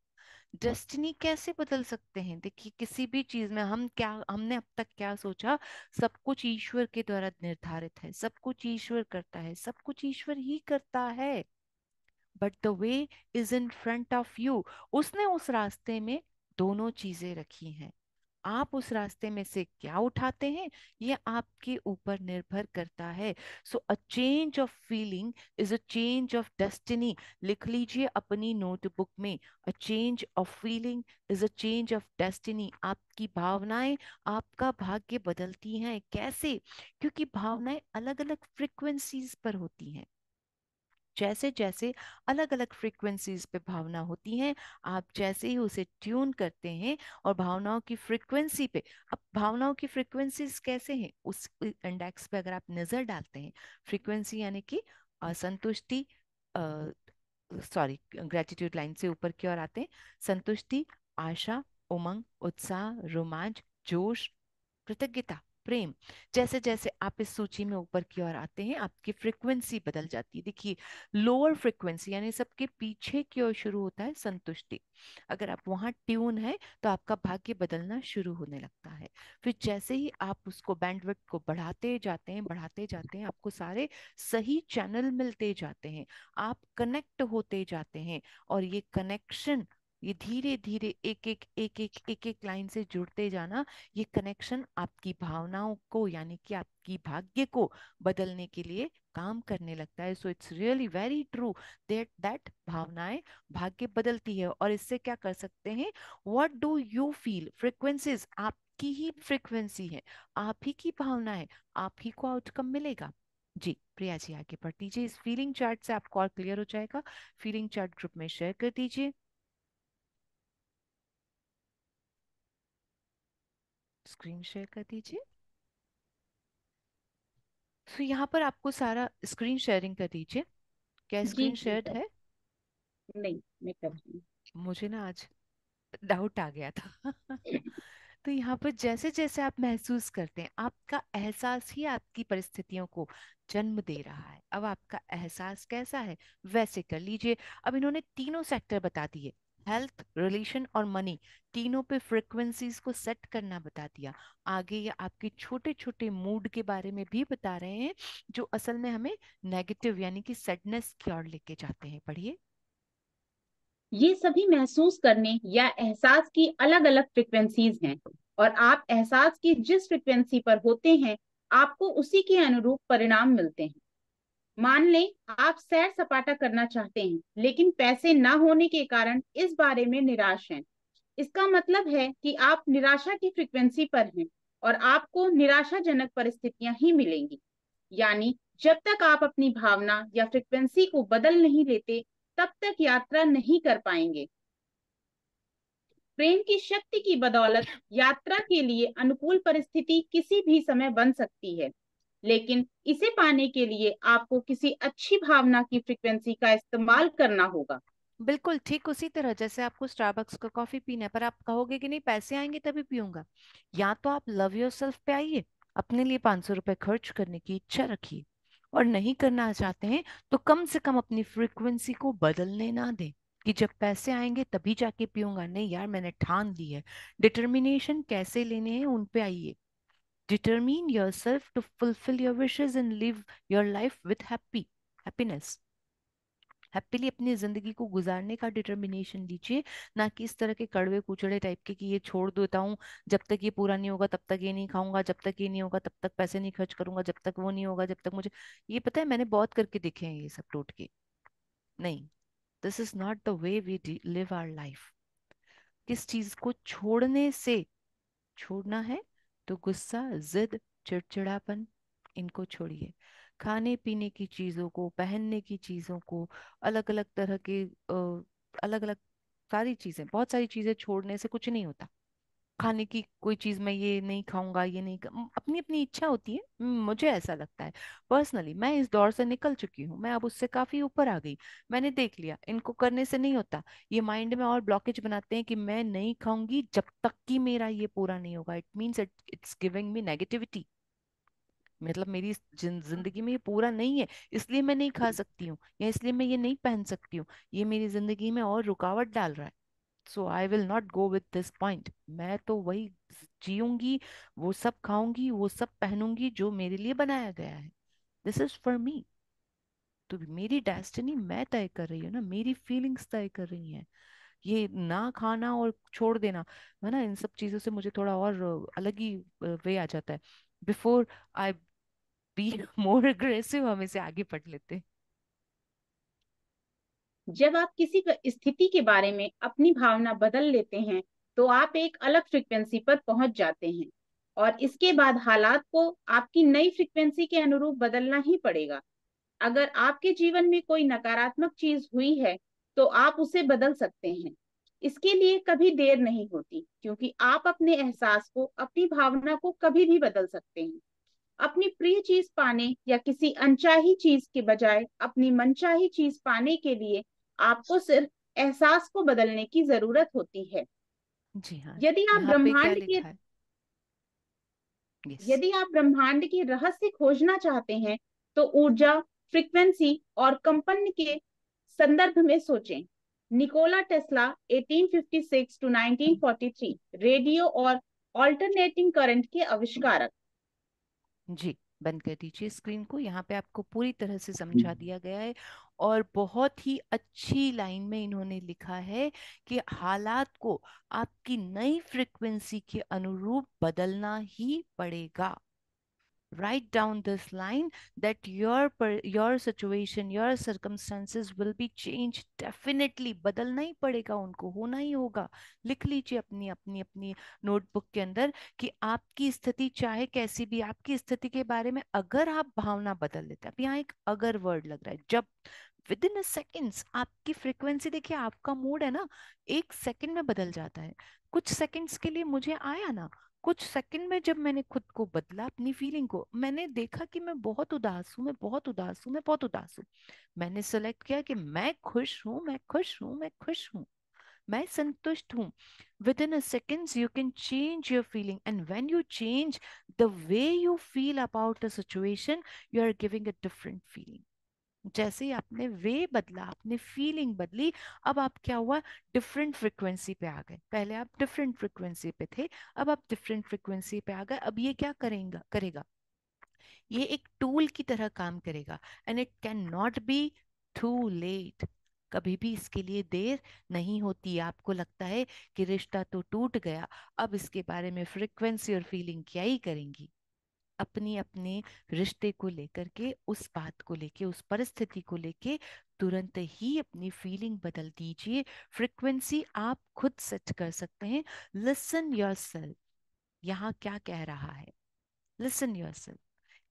Destiny कैसे बदल सकते हैं? देखिए, किसी भी चीज में हमने अब तक क्या सोचा, सब कुछ ईश्वर के द्वारा निर्धारित है, सब कुछ ईश्वर करता है, सब कुछ ईश्वर ही करता है। But the way is in front of you. उसने उस रास्ते में दोनों चीजें रखी हैं। आप उस रास्ते में से क्या उठाते हैं, ये आपके ऊपर निर्भर करता है। So a change of feeling is a change of destiny. लिख लीजिए अपनी नोटबुक में, a change of feeling is a change of destiny. आपकी भावनाएं आपका भाग्य बदलती हैं। कैसे? क्योंकि भावनाएं अलग अलग फ्रिक्वेंसीज पर होती हैं। जैसे जैसे अलग अलग फ्रीक्वेंसीज पे भावना होती हैं, आप जैसे ही उसे ट्यून करते हैं और भावनाओं की फ्रीक्वेंसी पे, अब भावनाओं की फ्रीक्वेंसीज कैसे हैं, उस इंडेक्स पे अगर आप नजर डालते हैं, फ्रीक्वेंसी यानी कि असंतुष्टि, सॉरी, ग्रेटिट्यूड लाइन से ऊपर की ओर आते हैं, संतुष्टि, आशा, उमंग, उत्साह, रोमांच, जोश, कृतज्ञता, प्रेम। जैसे जैसे आप इस सूची में ऊपर की ओर आते हैं, आपकी फ्रिक्वेंसी बदल जाती है। देखिए, लोअर फ्रिक्वेंसी यानी सबके पीछे की ओर शुरू होता है संतुष्टि। अगर आप वहां ट्यून है तो आपका भाग्य बदलना शुरू होने लगता है। फिर जैसे ही आप उसको बैंडविड्थ को बढ़ाते जाते हैं, आपको सारे सही चैनल मिलते जाते हैं, आप कनेक्ट होते जाते हैं। और ये कनेक्शन, ये धीरे धीरे एक एक लाइन से जुड़ते जाना, ये कनेक्शन आपकी भावनाओं को यानी कि आपकी भाग्य को बदलने के लिए काम करने लगता है। So it's really very true that भावनाएं भाग्य बदलती है। और इससे क्या कर सकते हैं? What do you feel, frequencies आपकी ही फ्रीक्वेंसी है, आप ही की भावना है, आप ही को आउटकम मिलेगा। जी प्रिया जी, आगे बढ़ दीजिए। इस फीलिंग चार्ट से आपको और क्लियर हो जाएगा। फीलिंग चार्ट ग्रुप में शेयर कर दीजिए। स्क्रीन शेयर कर दीजिए। तो यहाँ पर आपको सारा स्क्रीन शेयरिंग कर दीजिए। क्या जी स्क्रीन जी शेयर्ड सर। है? नहीं, मैं कर रही मुझे ना आज डाउट आ गया था। हूँ। तो यहाँ पर जैसे जैसे आप महसूस करते हैं, आपका एहसास ही आपकी परिस्थितियों को जन्म दे रहा है। अब आपका एहसास कैसा है, वैसे कर लीजिए। अब इन्होंने तीनों सेक्टर बता दिए, हेल्थ, रिलेशन और मनी, तीनों पे फ्रिक्वेंसीज को सेट करना बता दिया। आगे ये आपके छोटे छोटे मूड के बारे में भी बता रहे हैं, जो असल में हमें नेगेटिव यानी कि सैडनेस की ओर लेके जाते हैं। पढ़िए। ये सभी महसूस करने या एहसास की अलग अलग फ्रिक्वेंसीज हैं, और आप एहसास की जिस फ्रिक्वेंसी पर होते हैं, आपको उसी के अनुरूप परिणाम मिलते हैं। मान लें आप सैर सपाटा करना चाहते हैं, लेकिन पैसे ना होने के कारण इस बारे में निराश हैं। इसका मतलब है कि आप निराशा की फ्रीक्वेंसी पर हैं और आपको निराशाजनक परिस्थितियां ही मिलेंगी। यानी जब तक आप अपनी भावना या फ्रीक्वेंसी को बदल नहीं लेते, तब तक यात्रा नहीं कर पाएंगे। प्रेम की शक्ति की बदौलत यात्रा के लिए अनुकूल परिस्थिति किसी भी समय बन सकती है, लेकिन इसे पाने के लिए आपको किसी अच्छी भावना की फ्रीक्वेंसी का इस्तेमाल करना होगा। बिल्कुल ठीक उसी तरह जैसे आपको स्टारबक्स का कॉफी पीना है, पर आप कहोगे कि नहीं पैसे आएंगे तभी पीऊंगा। या तो आप लव योर सेल्फ पे आइए, अपने लिए 500 रुपए खर्च करने की इच्छा रखिए, और नहीं करना चाहते हैं तो कम से कम अपनी फ्रीक्वेंसी को बदलने ना दें कि जब पैसे आएंगे तभी जाके पीऊंगा। नहीं यार, मैंने ठान ली है। डिटर्मिनेशन कैसे लेने हैं उन पे आइए। Determine your self to fulfil your wishes and live your life with happiness. Happily अपनी जिंदगी को गुजारने का डिटर्मिनेशन लीजिए, ना कि इस तरह के कड़वे कुचड़े टाइप के कि ये छोड़ देता हूँ, जब तक ये पूरा नहीं होगा तब तक ये नहीं खाऊंगा, जब तक ये नहीं होगा तब तक पैसे नहीं खर्च करूंगा, जब तक वो नहीं होगा जब तक मुझे। ये पता है मैंने बहुत करके देखे हैं ये सब टोटके। नहीं, this is not the way we live our life. किस चीज को छोड़ने से छोड़ना है तो गुस्सा, जिद, चिड़चिड़ापन, इनको छोड़िए। खाने पीने की चीजों को, पहनने की चीजों को, अलग अलग तरह के अलग अलग सारी चीजें, बहुत सारी चीजें छोड़ने से कुछ नहीं होता। खाने की कोई चीज मैं ये नहीं खाऊंगा, ये नहीं अपनी अपनी इच्छा होती है। मुझे ऐसा लगता है पर्सनली, मैं इस दौर से निकल चुकी हूँ, मैं अब उससे काफी ऊपर आ गई। मैंने देख लिया इनको करने से नहीं होता। ये माइंड में और ब्लॉकेज बनाते हैं कि मैं नहीं खाऊंगी जब तक कि मेरा ये पूरा नहीं होगा। It means it's giving me negativity. मतलब मेरी इस जिंदगी में ये पूरा नहीं है, इसलिए मैं नहीं खा सकती हूँ, या इसलिए मैं ये नहीं पहन सकती हूँ। ये मेरी जिंदगी में और रुकावट डाल रहा है। So I will not go with this point. मैं तो वही जीऊंगी, वो सब खाऊंगी, वो सब पहनूंगी जो मेरे लिए बनाया गया है। This is for me. तो मेरी डेस्टिनी मैं तय कर रही हूँ ना, मेरी फीलिंग्स तय कर रही हैं। ये ना खाना और छोड़ देना है ना, इन सब चीजों से मुझे थोड़ा और अलग ही वे आ जाता है। Before I be more aggressive, हम इसे आगे पढ़ लेते हैं। जब आप किसी स्थिति के बारे में अपनी भावना बदल लेते हैं, तो आप एक अलग फ्रीक्वेंसी पर पहुंच जाते हैं, और इसके बाद हालात को आपकी नई फ्रीक्वेंसी के अनुरूप बदलना ही पड़ेगा। अगर आपके जीवन में कोई नकारात्मक चीज हुई है, तो आप उसे बदल सकते हैं। इसके लिए कभी देर नहीं होती, क्योंकि आप अपने एहसास को, अपनी भावना को कभी भी बदल सकते हैं। अपनी प्रिय चीज पाने या किसी अनचाही चीज के बजाय अपनी मनचाही चीज पाने के लिए आपको सिर्फ एहसास को बदलने की जरूरत होती है। जी हाँ। यदि आप यहाँ पे क्या ब्रह्मांड के लिखा है? यस। यदि आप ब्रह्मांड के रहस्य खोजना चाहते हैं, तो ऊर्जा, फ्रीक्वेंसी और कंपन के संदर्भ में सोचें। निकोला टेस्ला 1856 टू 1943 रेडियो और ऑल्टरनेटिंग करंट के आविष्कारक। जी, बंद कर दीजिए स्क्रीन को। यहाँ पे आपको पूरी तरह से समझा दिया गया है, और बहुत ही अच्छी लाइन में इन्होंने लिखा है कि हालात को आपकी नई फ्रिक्वेंसी के अनुरूप बदलना ही पड़ेगा। Write down this line that your situation, your circumstances will be changed definitely। बदलना ही पड़ेगा, उनको होना ही होगा। लिख लीजिए अपनी अपनी अपनी नोटबुक के अंदर कि आपकी स्थिति चाहे कैसी भी, आपकी स्थिति के बारे में अगर आप भावना बदल लेते हैं। अब यहाँ एक अगर वर्ड लग रहा है, जब विद इन अ सेकेंड्स आपकी फ्रिक्वेंसी, देखिए आपका मूड है ना, 1 सेकंड में बदल जाता है। कुछ सेकंड्स के लिए मुझे आया ना, कुछ सेकंड में जब मैंने खुद को बदला, अपनी फीलिंग को, मैंने देखा कि मैं बहुत उदास हूँ, मैं बहुत उदास हूँ, मैं बहुत उदास हूँ। मैंने सेलेक्ट किया कि मैं खुश हूँ, मैं खुश हूँ, मैं खुश हूँ, मैं संतुष्ट हूँ। Within a seconds you can change your feeling, and when you change the way you feel about a situation, you are giving a different feeling. जैसे ही आपने वे बदला, आपने फीलिंग बदली, अब आप क्या हुआ, डिफरेंट फ्रिक्वेंसी पे आ गए। पहले आप डिफरेंट फ्रिक्वेंसी पे थे, अब आप डिफरेंट फ्रिक्वेंसी पे आ गए। अब ये क्या करेगा करेगा, ये एक टूल की तरह काम करेगा, and it can not be too late. कभी भी इसके लिए देर नहीं होती। आपको लगता है कि रिश्ता तो टूट गया, अब इसके बारे में फ्रिक्वेंसी और फीलिंग क्या ही करेंगी। अपनी अपने रिश्ते को लेकर के, उस बात को लेके, उस परिस्थिति को लेके तुरंत ही अपनी फीलिंग बदल दीजिए। फ्रिक्वेंसी आप खुद सेट कर सकते हैं। लिसन योरसेल्फ, यहाँ क्या कह रहा है, लिसन योरसेल्फ,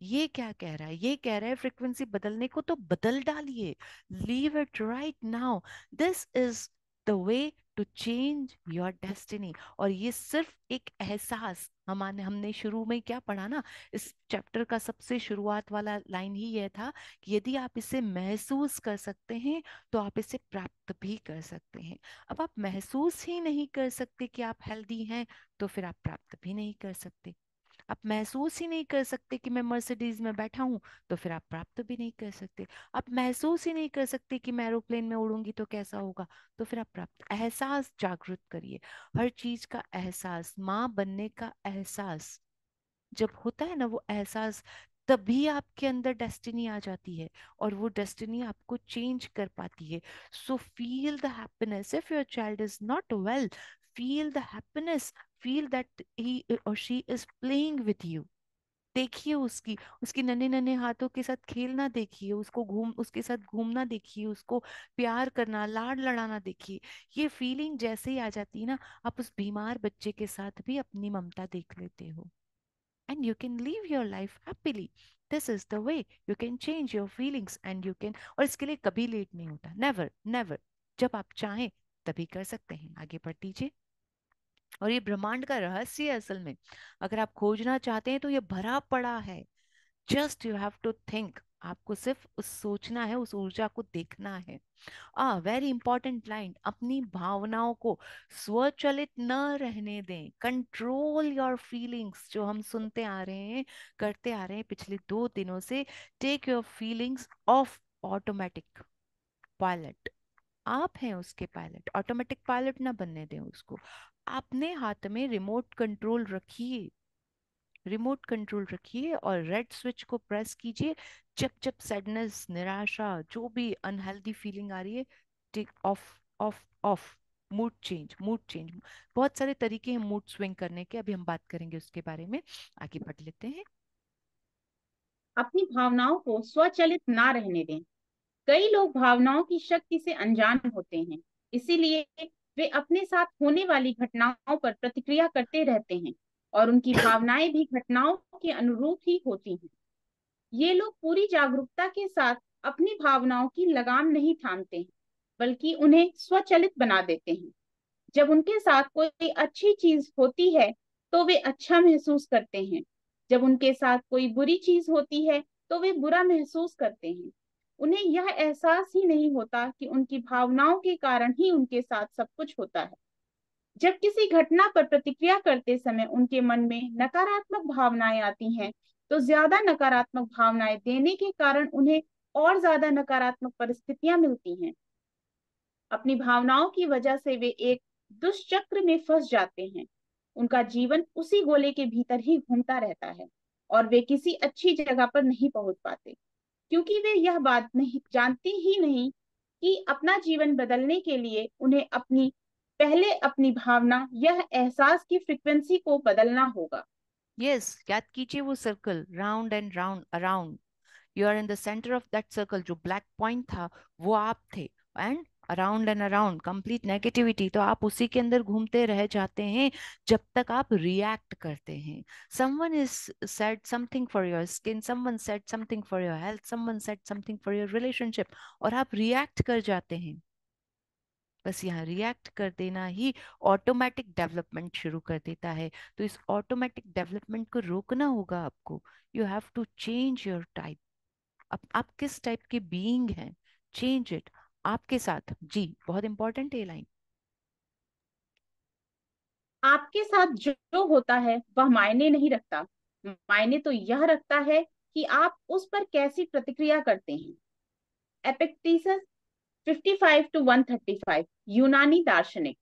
ये क्या कह रहा है, ये कह रहा है फ्रीक्वेंसी बदलने को, तो बदल डालिए। Leave it right now. This is the way to change your destiny. और ये सिर्फ एक एहसास, हमारे हमने शुरू में क्या पढ़ा ना, इस चैप्टर का सबसे शुरुआत वाला लाइन ही यह था कि यदि आप इसे महसूस कर सकते हैं तो आप इसे प्राप्त भी कर सकते हैं। अब आप महसूस ही नहीं कर सकते कि आप हेल्दी हैं, तो फिर आप प्राप्त भी नहीं कर सकते। आप महसूस ही नहीं कर सकते कि मैं मर्सिडीज में बैठा हूं, तो फिर आप प्राप्त भी नहीं कर सकते। आप महसूस ही नहीं कर सकते कि मैं एरोप्लेन में उड़ूंगी तो कैसा होगा, तो फिर आप प्राप्त। एहसास जागृत करिए, हर चीज का एहसास, माँ बनने का एहसास जब होता है ना, वो एहसास, तभी आपके अंदर डेस्टिनी आ जाती है, और वो डेस्टिनी आपको चेंज कर पाती है। So feel the happiness if your child is not well, feel the happiness, feel that he or she is playing with you. देखिए उसकी, उसकी नन्हे नन्हे हाथों के साथ खेलना देखिए, उसको उसके साथ घूमना देखिए, उसको प्यार करना, लाड लड़ाना देखिए। ये फीलिंग जैसे ही आ जाती है ना, आप उस बीमार बच्चे के साथ भी अपनी ममता देख लेते हो, and you can live your life happily. This is the way you can change your feelings and you can, और इसके लिए कभी लेट नहीं होता, नेवर नेवर। जब आप चाहें तभी कर सकते हैं। आगे बढ़ दीजिए। और ये ब्रह्मांड का रहस्य है असल में, अगर आप खोजना चाहते हैं तो ये भरा पड़ा है। Just you have to think, आपको सिर्फ उस सोचना है, उस ऊर्जा को देखना है। वेरी इंपॉर्टेंट लाइन, अपनी भावनाओं को स्वचालित न रहने दें। कंट्रोल योर फीलिंग्स, जो हम सुनते आ रहे हैं, करते आ रहे हैं पिछले 2 दिनों से। Take your feelings off automatic pilot. आप हैं उसके पायलट, ऑटोमेटिक पायलट ना बनने दें उसको। अपने हाथ में रिमोट कंट्रोल रखिए, रिमोट कंट्रोल रखिए और रेड स्विच को प्रेस कीजिए। जब जब सैडनेस, निराशा, जो भी अनहेल्दी फीलिंग आ रही है, take off, off, off. Mood change, mood change, बहुत सारे तरीके हैं मूड स्विंग करने के, अभी हम बात करेंगे उसके बारे में। आगे बढ़ लेते हैं। अपनी भावनाओं को स्वचालित ना रहने दें। कई लोग भावनाओं की शक्ति से अनजान होते हैं, इसीलिए वे अपने साथ होने वाली घटनाओं पर प्रतिक्रिया करते रहते हैं और उनकी भावनाएं भी घटनाओं के अनुरूप ही होती हैं। ये लोग पूरी जागरूकता के साथ अपनी भावनाओं की लगाम नहीं थामते हैं, बल्कि उन्हें स्वचालित बना देते हैं। जब उनके साथ कोई अच्छी चीज होती है तो वे अच्छा महसूस करते हैं। जब उनके साथ कोई बुरी चीज होती है तो वे बुरा महसूस करते हैं। उन्हें यह एहसास ही नहीं होता कि उनकी भावनाओं के कारण ही उनके साथ सब कुछ होता है। जब किसी घटना पर प्रतिक्रिया करते समय उनके मन में नकारात्मक भावनाएं आती हैं, तो ज्यादा नकारात्मक भावनाएं देने के कारण उन्हें और ज्यादा नकारात्मक परिस्थितियां मिलती हैं। अपनी भावनाओं की वजह से वे एक दुष्चक्र में फंस जाते हैं। उनका जीवन उसी गोले के भीतर ही घूमता रहता है और वे किसी अच्छी जगह पर नहीं पहुंच पाते, क्योंकि वे यह बात नहीं जानते ही नहीं कि अपना जीवन बदलने के लिए उन्हें पहले अपनी भावना, यह एहसास की फ्रिक्वेंसी को बदलना होगा। यस, याद कीजिए वो circle, round and round around, you are in the centre of that circle. जो ब्लैक पॉइंट था वो आप थे, and around and around complete negativity, तो आप उसी के अंदर घूमते रह जाते हैं जब तक आप रिएक्ट करते हैं। Someone is said something for your skin, someone said something for your health, someone said something for your relationship, और आप रिएक्ट कर जाते हैं। बस यहाँ रिएक्ट कर देना ही ऑटोमेटिक डेवलपमेंट शुरू कर देता है। तो इस ऑटोमेटिक डेवलपमेंट को रोकना होगा आपको। You have to change your type. आप किस टाइप के बीइंग हैं, चेंज इट। आपके साथ, जी बहुत इंपॉर्टेंट है ये लाइन। आपके साथ जो होता है वह मायने नहीं रखता। मायने तो यह रखता है कि आप उस पर कैसी प्रतिक्रिया करते हैं। एपिक्टेटस 55 to 135, यूनानी दार्शनिक।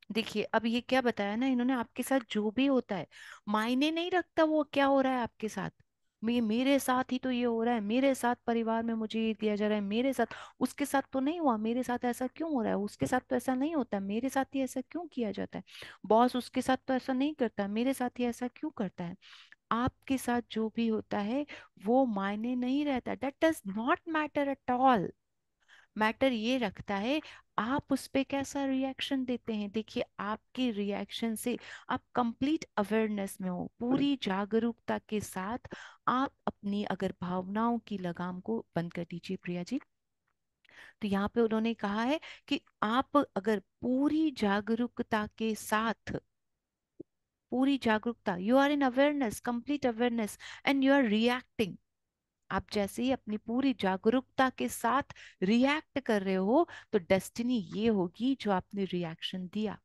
देखिए अब ये क्या बताया ना इन्होंने, आपके साथ जो भी होता है मायने नहीं रखता वो क्या हो रहा है आपके साथ। मेरे साथ ही तो ये हो रहा है, मेरे साथ परिवार में मुझे ये दिया जा रहा है, मेरे साथ, उसके साथ तो नहीं हुआ, मेरे साथ ऐसा क्यों हो रहा है, उसके साथ तो ऐसा नहीं होता, मेरे साथ ही ऐसा क्यों किया जाता है, बॉस उसके साथ तो ऐसा नहीं करता, मेरे साथ ही ऐसा क्यों करता है। आपके साथ जो भी होता है वो मायने नहीं रहता, that does not matter at all. Matter ये रखता है आप उस पे कैसा रिएक्शन देते हैं। देखिए, आपके रिएक्शन से आप कंप्लीट अवेयरनेस में हो, पूरी जागरूकता के साथ आप अपनी अगर भावनाओं की लगाम को बंद कर दीजिए प्रिया जी। तो यहाँ पे उन्होंने कहा है कि आप अगर पूरी जागरूकता के साथ, पूरी जागरूकता, you are in awareness, complete awareness, and you are reacting, आप जैसे ही अपनी पूरी जागरूकता के साथ रिएक्ट कर रहे हो, तो डेस्टिनी ये होगी जो आपने रिएक्शन दिया।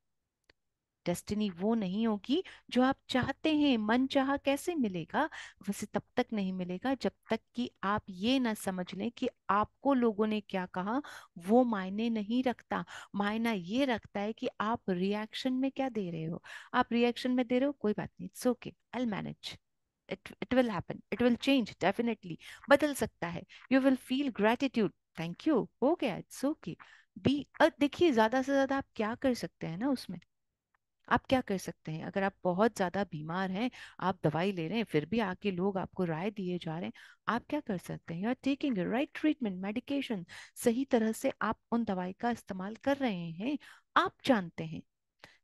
डेस्टिनी वो नहीं होगी जो आप चाहते हैं। मन चाहा कैसे मिलेगा? वैसे तब तक नहीं मिलेगा जब तक कि आप ये ना समझ लें कि आपको लोगों ने क्या कहा वो मायने नहीं रखता। मायना ये रखता है कि आप रिएक्शन में क्या दे रहे हो। आप रिएक्शन में दे रहे हो, कोई बात नहीं, it's okay, I will manage, it will happen, it will change, definitely बदल सकता है। You will feel gratitude, thank you, हो गया, इट्स ओके। बी देखिए, ज्यादा से ज्यादा आप क्या कर सकते हैं ना उसमें, आप क्या कर सकते हैं? अगर आप बहुत ज्यादा बीमार हैं, आप दवाई ले रहे हैं, फिर भी आके लोग आपको राय दिए जा रहे हैं, आप क्या कर सकते हैं? You are taking right treatment, medication, सही तरह से आप उन दवाई का इस्तेमाल कर रहे हैं, आप जानते हैं।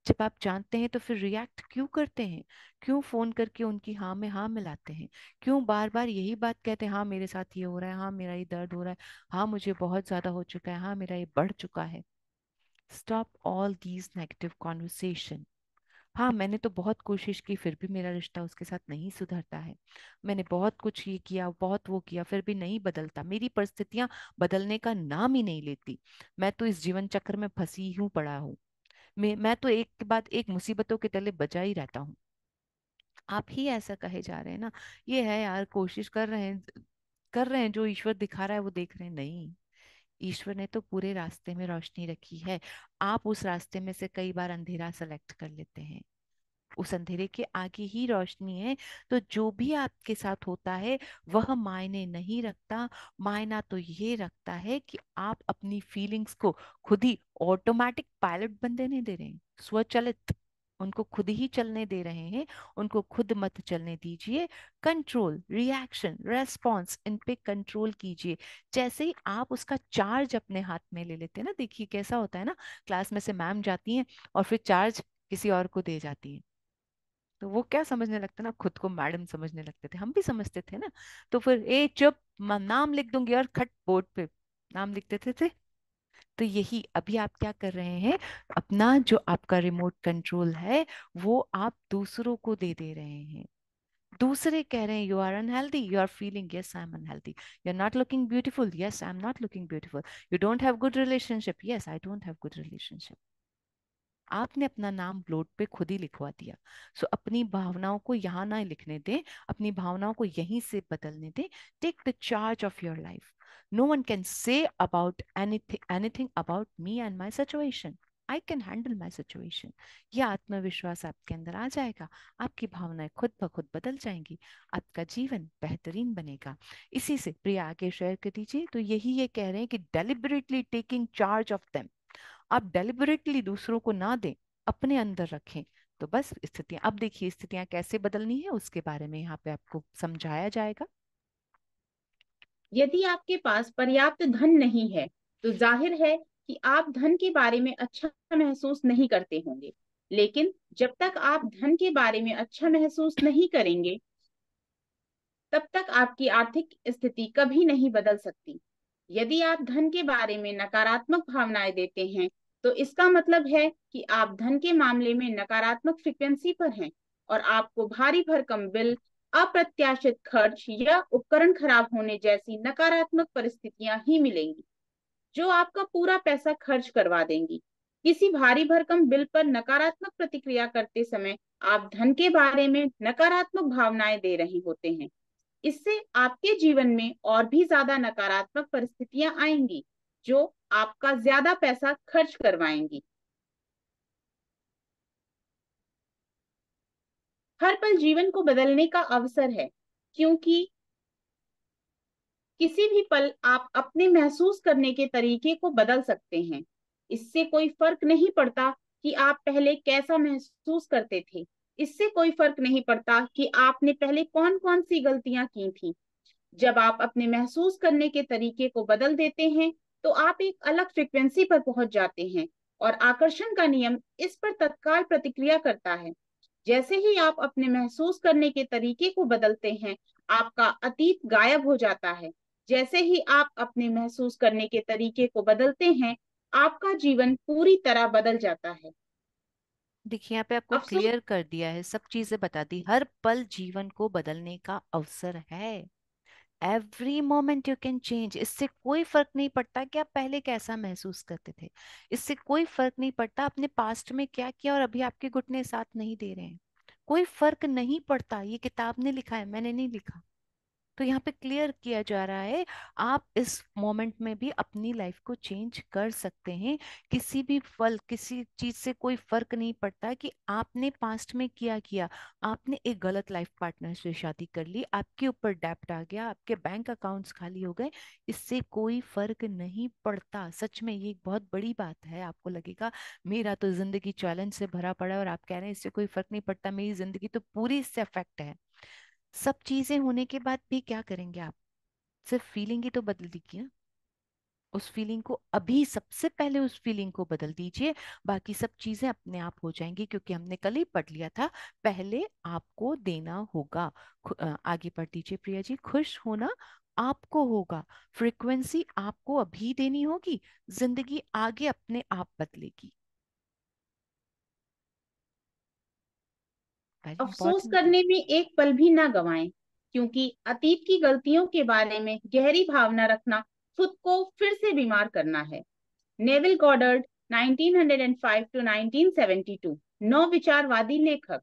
जब आप जानते हैं तो फिर रिएक्ट क्यों करते हैं? क्यों फोन करके उनकी हाँ में हाँ मिलाते हैं? क्यों बार बार यही बात कहते हैं, हाँ मेरे साथ ये हो रहा है, हाँ मेरा ये दर्द हो रहा है, हाँ मुझे बहुत ज्यादा हो चुका है, हाँ मेरा ये बढ़ चुका है। Stop all these negative conversation. हाँ, मैंने तो बहुत कोशिश की, फिर भी मेरा रिश्ता उसके साथ नहीं सुधरता है। मैंने बहुत कुछ ये किया, बहुत वो किया, फिर भी नहीं बदलता। मेरी परिस्थितियां बदलने का नाम ही नहीं लेती। मैं तो इस जीवन चक्र में फंसी हूँ पड़ा हूँ। मैं तो एक के बाद एक मुसीबतों के तले बजा ही रहता हूँ। आप ही ऐसा कहे जा रहे हैं ना। ये है यार, कोशिश कर रहे हैं, जो ईश्वर दिखा रहा है वो देख रहे हैं, नहीं। ईश्वर ने तो पूरे रास्ते में रोशनी रखी है। आप उस रास्ते में से कई बार अंधेरा सेलेक्ट कर लेते हैं। उस अंधेरे के आगे ही रोशनी है। तो जो भी आपके साथ होता है वह मायने नहीं रखता। मायना तो ये रखता है कि आप अपनी फीलिंग्स को खुद ही ऑटोमेटिक पायलट बनने नहीं दे रहे हैं, स्वचालित उनको खुद ही चलने दे रहे हैं। उनको खुद मत चलने दीजिए। कंट्रोल, रिएक्शन, रेस्पॉन्स, इन पे कंट्रोल कीजिए। जैसे ही आप उसका चार्ज अपने हाथ में ले लेते हैं ना, देखिए कैसा होता है ना, क्लास में से मैम जाती हैं और फिर चार्ज किसी और को दे जाती है, तो वो क्या समझने लगता ना, खुद को मैडम समझने लगते थे, हम भी समझते थे ना। तो फिर ए चुप, नाम लिख दूंगी, और खट बोर्ड पे नाम लिख देते थे। तो यही अभी आप क्या कर रहे हैं, अपना जो आपका रिमोट कंट्रोल है वो आप दूसरों को दे दे रहे हैं। दूसरे कह रहे हैं you are unhealthy, you are feeling, yes I am unhealthy. You are not looking beautiful, yes I am not looking beautiful. You don't have good relationship, yes I don't have good relationship. आपने अपना नाम board पे खुद ही लिखवा दिया। सो अपनी भावनाओं को यहाँ ना लिखने दें, अपनी भावनाओं को यहीं से बदलने दें। Take the charge of your life. No one can say about anything about me and my situation. I can handle my situation. यह आत्मविश्वास आपके अंदर आ जाएगा। आपकी भावनाएं खुद ब खुद बदल जाएंगी। आपका जीवन बेहतरीन बनेगा। इसी से प्रिया आगे शेयर कर दीजिए। तो यही ये कह रहे हैं कि deliberately taking charge of them. आप डेलिबरेटली दूसरों को ना दें, अपने अंदर रखें। तो बस स्थितियां, अब देखिए स्थितियां कैसे बदलनी है उसके बारे में यहाँ पे आपको समझाया जाएगा। यदि आपके पास पर्याप्त धन नहीं है तो जाहिर है कि आप धन के बारे में अच्छा महसूस नहीं करते होंगे। लेकिन जब तक आप धन के बारे में अच्छा महसूस नहीं करेंगे, तब तक आपकी आर्थिक स्थिति कभी नहीं बदल सकती। यदि आप धन के बारे में नकारात्मक भावनाएं देते हैं, तो इसका मतलब है कि आप धन के मामले में नकारात्मक फ्रिक्वेंसी पर हैं और आपको भारी भरकम बिल, अप्रत्याशित खर्च या उपकरण खराब होने जैसी नकारात्मक परिस्थितियां ही मिलेंगी, जो आपका पूरा पैसा खर्च करवा देंगी। किसी भारी भरकम बिल पर नकारात्मक प्रतिक्रिया करते समय आप धन के बारे में नकारात्मक भावनाएं दे रहे होते हैं। इससे आपके जीवन में और भी ज्यादा नकारात्मक परिस्थितियां आएंगी, जो आपका ज्यादा पैसा खर्च करवाएंगी। हर पल जीवन को बदलने का अवसर है, क्योंकि किसी भी पल आप अपने महसूस करने के तरीके को बदल सकते हैं। इससे कोई फर्क नहीं पड़ता कि आप पहले कैसा महसूस करते थे। इससे कोई फर्क नहीं पड़ता कि आपने पहले कौन कौन सी गलतियां की थी। जब आप अपने महसूस करने के तरीके को बदल देते हैं, तो आप एक अलग फ्रिक्वेंसी पर पहुंच जाते हैं, और आकर्षण का नियम इस पर तत्काल प्रतिक्रिया करता है। जैसे ही आप अपने महसूस करने के तरीके को बदलते हैं, आपका अतीत गायब हो जाता है। जैसे ही आप अपने महसूस करने के तरीके को बदलते हैं, आपका जीवन पूरी तरह बदल जाता है। देखिए यहाँ पे आपको अफसोस क्लियर कर दिया है, सब चीजें बता दी। हर पल जीवन को बदलने का अवसर है। Every moment you can change. इससे कोई फर्क नहीं पड़ता कि आप पहले कैसा महसूस करते थे। इससे कोई फर्क नहीं पड़ता आपने पास्ट में क्या किया और अभी आपके घुटने साथ नहीं दे रहे हैं। कोई फर्क नहीं पड़ता। ये किताब ने लिखा है, मैंने नहीं लिखा। तो यहाँ पे क्लियर किया जा रहा है, आप इस मोमेंट में भी अपनी लाइफ को चेंज कर सकते हैं। किसी भी फल, किसी चीज से कोई फर्क नहीं पड़ता कि आपने पास्ट में किया किया। आपने एक गलत लाइफ पार्टनर से शादी कर ली, आपके ऊपर डेब्ट आ गया, आपके बैंक अकाउंट्स खाली हो गए, इससे कोई फर्क नहीं पड़ता। सच में ये एक बहुत बड़ी बात है। आपको लगेगा मेरा तो जिंदगी चैलेंज से भरा पड़ा है और आप कह रहे हैं इससे कोई फर्क नहीं पड़ता, मेरी जिंदगी तो पूरी इससे अफेक्ट है। सब चीजें होने के बाद भी क्या करेंगे आप? सिर्फ फीलिंग ही तो बदल दीजिए ना। उस फीलिंग को अभी सबसे पहले उस फीलिंग को बदल दीजिए। बाकी सब चीजें अपने आप हो जाएंगी, क्योंकि हमने कल ही पढ़ लिया था। पहले आपको देना होगा। आगे पढ़ दीजिए प्रिया जी। खुश होना आपको होगा। फ्रीक्वेंसी आपको अभी देनी होगी। जिंदगी आगे अपने आप बदलेगी। वेरी अफसोस इंपॉर्टेंट है। करने में एक पल भी ना गवाएं, क्योंकि अतीत की गलतियों के बारे में गहरी भावना रखना खुद को फिर से बीमार करना है। नेविल गॉडर्ड, 1905 टू 1972, नौ विचारवादी लेखक।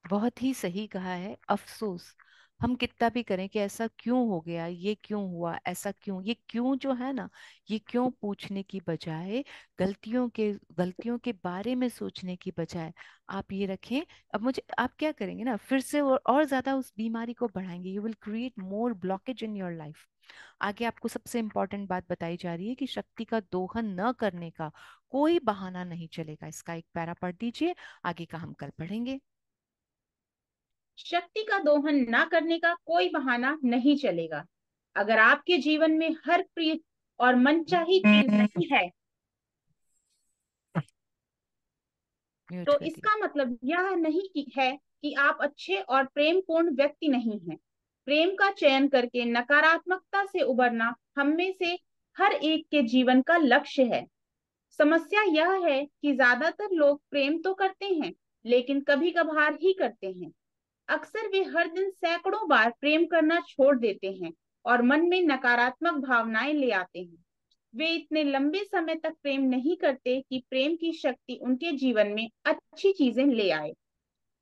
बहुत ही सही कहा है। अफसोस हम कितना भी करें कि ऐसा क्यों हो गया, ये क्यों हुआ, ऐसा क्यों, ये क्यों जो है ना, ये क्यों पूछने की बजाय, गलतियों के बारे में सोचने की बजाय आप ये रखें। अब मुझे आप क्या करेंगे ना, फिर से और ज्यादा उस बीमारी को बढ़ाएंगे। You will create more blockage in your life. आगे आपको सबसे इंपॉर्टेंट बात बताई जा रही है कि शक्ति का दोहन न करने का कोई बहाना नहीं चलेगा। इसका एक पैरा पढ़ दीजिए, आगे का हम कल पढ़ेंगे। शक्ति का दोहन ना करने का कोई बहाना नहीं चलेगा। अगर आपके जीवन में हर प्रिय और मनचाही चीज नहीं है, म्यूट तो कर दिया। इसका मतलब यह नहीं है कि आप अच्छे और प्रेम पूर्ण व्यक्ति नहीं हैं। प्रेम का चयन करके नकारात्मकता से उबरना हम में से हर एक के जीवन का लक्ष्य है। समस्या यह है कि ज्यादातर लोग प्रेम तो करते हैं, लेकिन कभी कभार ही करते हैं। अक्सर वे हर दिन सैकड़ों बार प्रेम करना छोड़ देते हैं और मन में नकारात्मक भावनाएं ले आते हैं। वे इतने लंबे समय तक प्रेम नहीं करते कि प्रेम की शक्ति उनके जीवन में अच्छी चीजें ले आए।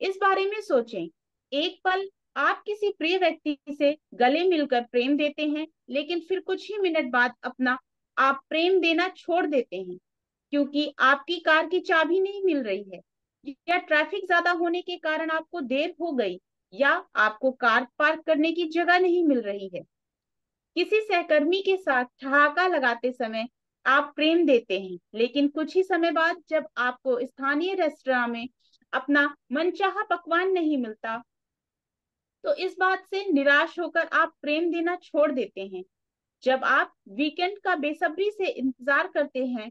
इस बारे में सोचें। एक पल आप किसी प्रिय व्यक्ति से गले मिलकर प्रेम देते हैं, लेकिन फिर कुछ ही मिनट बाद अपना आप प्रेम देना छोड़ देते हैं, क्योंकि आपकी कार की चाबी नहीं मिल रही है, या ट्रैफिक ज्यादा होने के कारण आपको देर हो गई, या आपको कार पार्क करने की जगह नहीं मिल रही है। किसी सहकर्मी के साथ ठहाका लगाते समय आप प्रेम देते हैं, लेकिन कुछ ही समय बाद जब आपको स्थानीय रेस्तरां में अपना मनचाहा पकवान नहीं मिलता, तो इस बात से निराश होकर आप प्रेम देना छोड़ देते हैं। जब आप वीकेंड का बेसब्री से इंतजार करते हैं,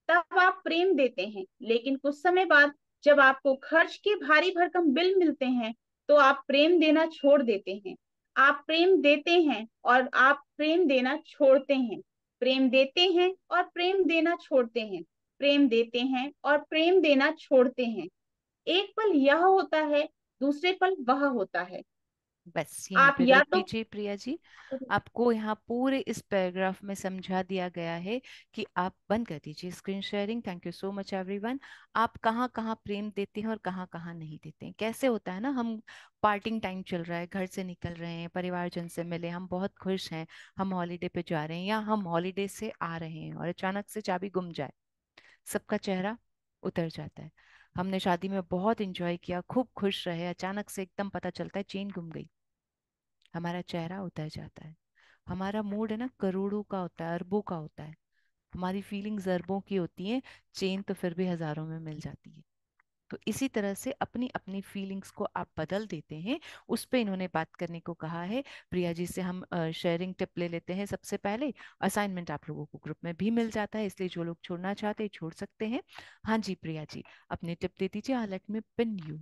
तब आप प्रेम देते हैं, लेकिन कुछ समय बाद जब आपको खर्च के भारी भरकम बिल मिलते हैं, तो आप प्रेम देना छोड़ देते हैं। आप प्रेम देते हैं और आप प्रेम देना छोड़ते हैं। प्रेम देते हैं और प्रेम देना छोड़ते हैं। प्रेम देते हैं और प्रेम देना छोड़ते हैं। एक पल यह होता है, दूसरे पल वह होता है। बस यहीं आप पे या रोक तो दीजिए प्रिया जी। आपको यहाँ पूरे इस पैराग्राफ में समझा दिया गया है कि आप बंद कर दीजिए screen sharing. Thank you so much everyone. आप कहाँ कहाँ प्रेम देते हैं और कहाँ कहाँ नहीं देते हैं। कैसे होता है ना, हम पार्टिंग टाइम चल रहा है, घर से निकल रहे हैं, परिवारजन से मिले, हम बहुत खुश हैं, हम हॉलीडे पे जा रहे हैं या हम हॉलीडे से आ रहे हैं और अचानक से चाबी गुम जाए, सबका चेहरा उतर जाता है। हमने शादी में बहुत इंजॉय किया, खूब खुश रहे, अचानक से एकदम पता चलता है चेन गुम गई, हमारा चेहरा उतर जाता है। हमारा मूड है ना करोड़ों का होता है, अरबों का होता है। हमारी फीलिंग्स अरबों की होती हैं, चेन तो फिर भी हजारों में मिल जाती है। तो इसी तरह से अपनी अपनी फीलिंग्स को आप बदल देते हैं। उस पे इन्होंने बात करने को कहा है। प्रिया जी से हम शेयरिंग टिप ले लेते हैं। सबसे पहले असाइनमेंट आप लोगों को ग्रुप में भी मिल जाता है, इसलिए जो लोग छोड़ना चाहते हैं छोड़ सकते हैं। हाँ जी प्रिया जी, अपनी टिप दे दीजिए। Let me pin you.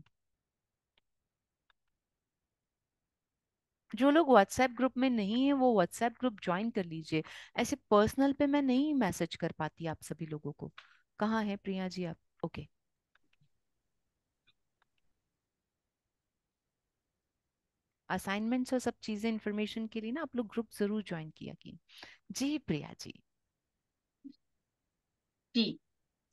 जो लोग व्हाट्सएप ग्रुप में नहीं है वो व्हाट्सएप ग्रुप ज्वाइन कर लीजिए। ऐसे पर्सनल पे मैं नहीं मैसेज कर पाती आप सभी लोगों को। कहाँ है प्रिया जी आप? ओके। असाइनमेंट्स और सब चीजें इंफॉर्मेशन के लिए ना आप लोग ग्रुप जरूर ज्वाइन किया की। जी प्रिया जी। जी,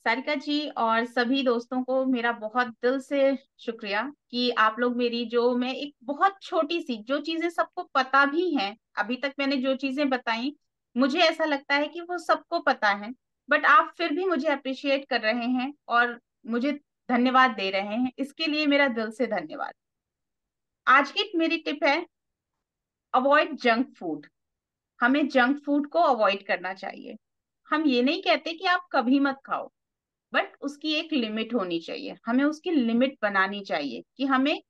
सारिका जी और सभी दोस्तों को मेरा बहुत दिल से शुक्रिया कि आप लोग मेरी, जो मैं एक बहुत छोटी सी, जो चीजें सबको पता भी हैं, अभी तक मैंने जो चीजें बताई, मुझे ऐसा लगता है कि वो सबको पता है, बट आप फिर भी मुझे अप्रिशिएट कर रहे हैं और मुझे धन्यवाद दे रहे हैं, इसके लिए मेरा दिल से धन्यवाद। आज की मेरी टिप है, अवॉइड जंक फूड। हमें जंक फूड को अवॉइड करना चाहिए। हम ये नहीं कहते कि आप कभी मत खाओ, बट उसकी एक लिमिट होनी चाहिए, हमें उसकी लिमिट बनानी चाहिए कि हमें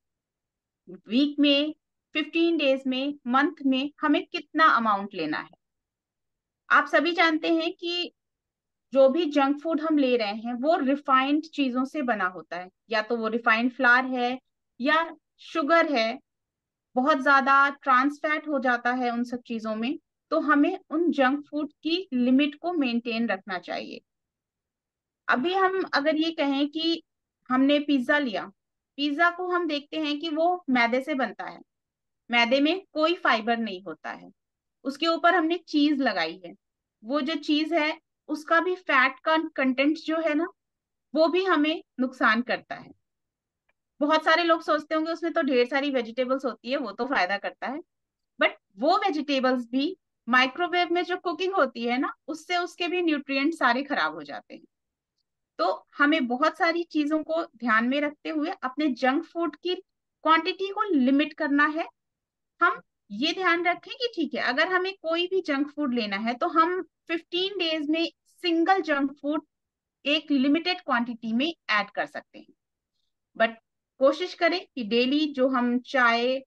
वीक में, 15 डेज में, मंथ में हमें कितना अमाउंट लेना है। आप सभी जानते हैं कि जो भी जंक फूड हम ले रहे हैं वो रिफाइंड चीजों से बना होता है, या तो वो रिफाइंड फ्लावर है या शुगर है, बहुत ज्यादा ट्रांस फैट हो जाता है उन सब चीजों में। तो हमें उन जंक फूड की लिमिट को मेंटेन रखना चाहिए। अभी हम अगर ये कहें कि हमने पिज्जा लिया, पिज्जा को हम देखते हैं कि वो मैदे से बनता है, मैदे में कोई फाइबर नहीं होता है, उसके ऊपर हमने चीज लगाई है, वो जो चीज है उसका भी फैट का कंटेंट जो है ना, वो भी हमें नुकसान करता है। बहुत सारे लोग सोचते होंगे उसमें तो ढेर सारी वेजिटेबल्स होती है, वो तो फायदा करता है, बट वो वेजिटेबल्स भी माइक्रोवेव में जो कुकिंग होती है ना, उससे उसके भी न्यूट्रिएंट सारे खराब हो जाते हैं। तो हमें बहुत सारी चीजों को ध्यान में रखते हुए अपने जंक फूड की क्वांटिटी को लिमिट करना है। हम ये ध्यान रखें कि ठीक है, अगर हमें कोई भी जंक फूड लेना है तो हम 15 डेज में सिंगल जंक फूड एक लिमिटेड क्वांटिटी में ऐड कर सकते हैं। बट कोशिश करें कि डेली जो हम चाय,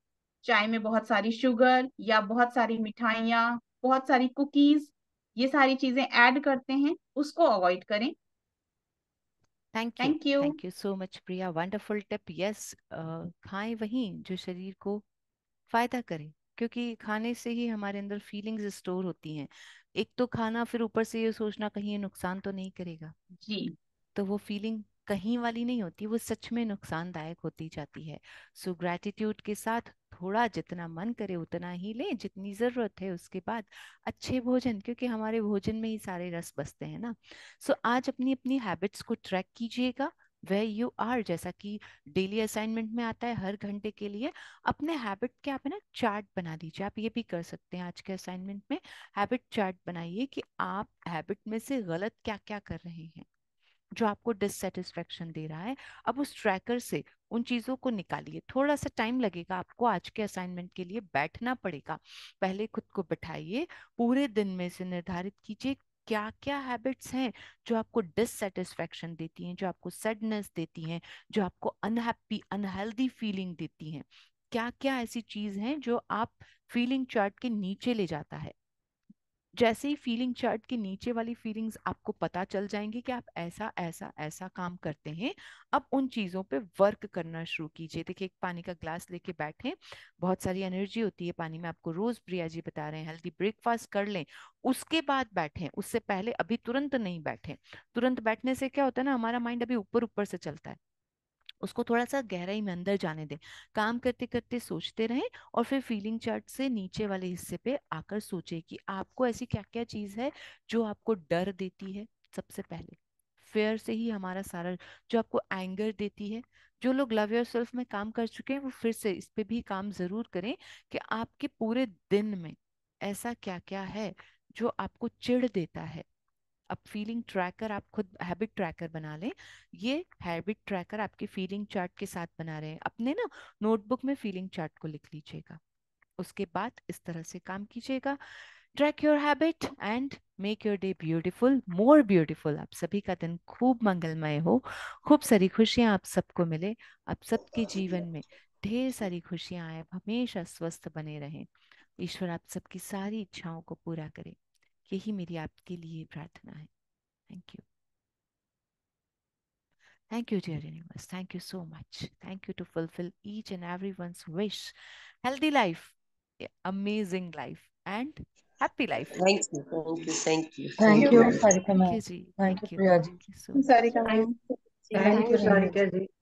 चाय में बहुत सारी शुगर या बहुत सारी मिठाइयाँ, बहुत सारी कुकीज, ये सारी चीजें ऐड करते हैं, उसको अवॉइड करें। Thank you. Thank you. Thank you so much Priya, wonderful tip. Yes, खाएं वही जो शरीर को फायदा करे, क्योंकि खाने से ही हमारे अंदर फीलिंग्स स्टोर होती हैं। एक तो खाना, फिर ऊपर से ये सोचना कहीं ये नुकसान तो नहीं करेगा, जी। तो वो फीलिंग कहीं वाली नहीं होती, वो सच में नुकसानदायक होती जाती है। सो ग्रैटिट्यूड के साथ थोड़ा जितना मन करे उतना ही लें, जितनी जरूरत है, उसके बाद अच्छे भोजन, क्योंकि हमारे भोजन में ही सारे रस बसते हैं ना। सो आज अपनी अपनी हैबिट्स को ट्रैक कीजिएगा। वे यू आर, जैसा कि डेली असाइनमेंट में आता है हर घंटे के लिए, अपने हैबिट के आप है ना चार्ट बना दीजिए। आप ये भी कर सकते हैं आज के असाइनमेंट में, हैबिट चार्ट बनाइए कि आप हैबिट में से गलत क्या क्या कर रहे हैं जो आपको डिससेटिस्फेक्शन दे रहा है। अब उस ट्रैकर से उन चीजों को निकालिए। थोड़ा सा टाइम लगेगा आपको, आज के असाइनमेंट के लिए बैठना पड़ेगा। पहले खुद को बैठाइए, पूरे दिन में से निर्धारित कीजिए क्या क्या हैबिट्स हैं जो आपको डिससेटिस्फेक्शन देती हैं, जो आपको सैडनेस देती हैं, जो आपको अनहैप्पी अनहेल्दी फीलिंग देती हैं। क्या क्या ऐसी चीज हैं जो आप फीलिंग चार्ट के नीचे ले जाता है। जैसे ही फीलिंग चार्ट के नीचे वाली फीलिंग्स आपको पता चल जाएंगी कि आप ऐसा ऐसा ऐसा काम करते हैं, अब उन चीजों पे वर्क करना शुरू कीजिए। देखिए, एक पानी का ग्लास लेके बैठे, बहुत सारी एनर्जी होती है पानी में, आपको रोज प्रिया जी बता रहे हैं। हेल्दी ब्रेकफास्ट कर लें, उसके बाद बैठें, उससे पहले अभी तुरंत नहीं बैठें। तुरंत बैठने से क्या होता है ना, हमारा माइंड अभी ऊपर ऊपर से चलता है, उसको थोड़ा सा गहराई में अंदर जाने दें। काम करते करते सोचते रहें, और फिर फीलिंग चार्ट से नीचे वाले हिस्से पे आकर सोचे कि आपको ऐसी क्या क्या चीज है जो आपको डर देती है। सबसे पहले फेयर से ही हमारा सारा, जो आपको एंगर देती है। जो लोग लव योर सेल्फ में काम कर चुके हैं वो फिर से इस पे भी काम जरूर करें कि आपके पूरे दिन में ऐसा क्या क्या है जो आपको चिढ़ देता है। अब फीलिंग ट्रैकर आप खुद हैबिट ट्रैकर बना लें। ये हैबिट ट्रैकर आपके फीलिंग चार्ट के साथ बना रहे हैं, अपने ना नोटबुक में फीलिंग चार्ट को लिख लीजिएगा। उसके बाद इस तरह से काम कीजिएगा, track your habit and make your day beautiful, more beautiful. आप सभी का दिन खूब मंगलमय हो, खूब सारी खुशियां आप सबको मिले, आप सबके जीवन में ढेर सारी खुशियां आए, आप हमेशा स्वस्थ बने रहें। ईश्वर आप सबकी सारी इच्छाओं को पूरा करे, यही मेरी आपके लिए प्रार्थना है। Thank you. Thank you, dear universe. Thank you so much. Thank you to fulfill each and everyone's wish. Healthy life, amazing life, and happy life. Thank you, thank you, thank you, thank thank you you. Sarika Thank ma'am, you, Ji. Thank you Thank you. Priya ji, Thank you so much. Sarika ma'am. Thank you thank Ranjana ji. You.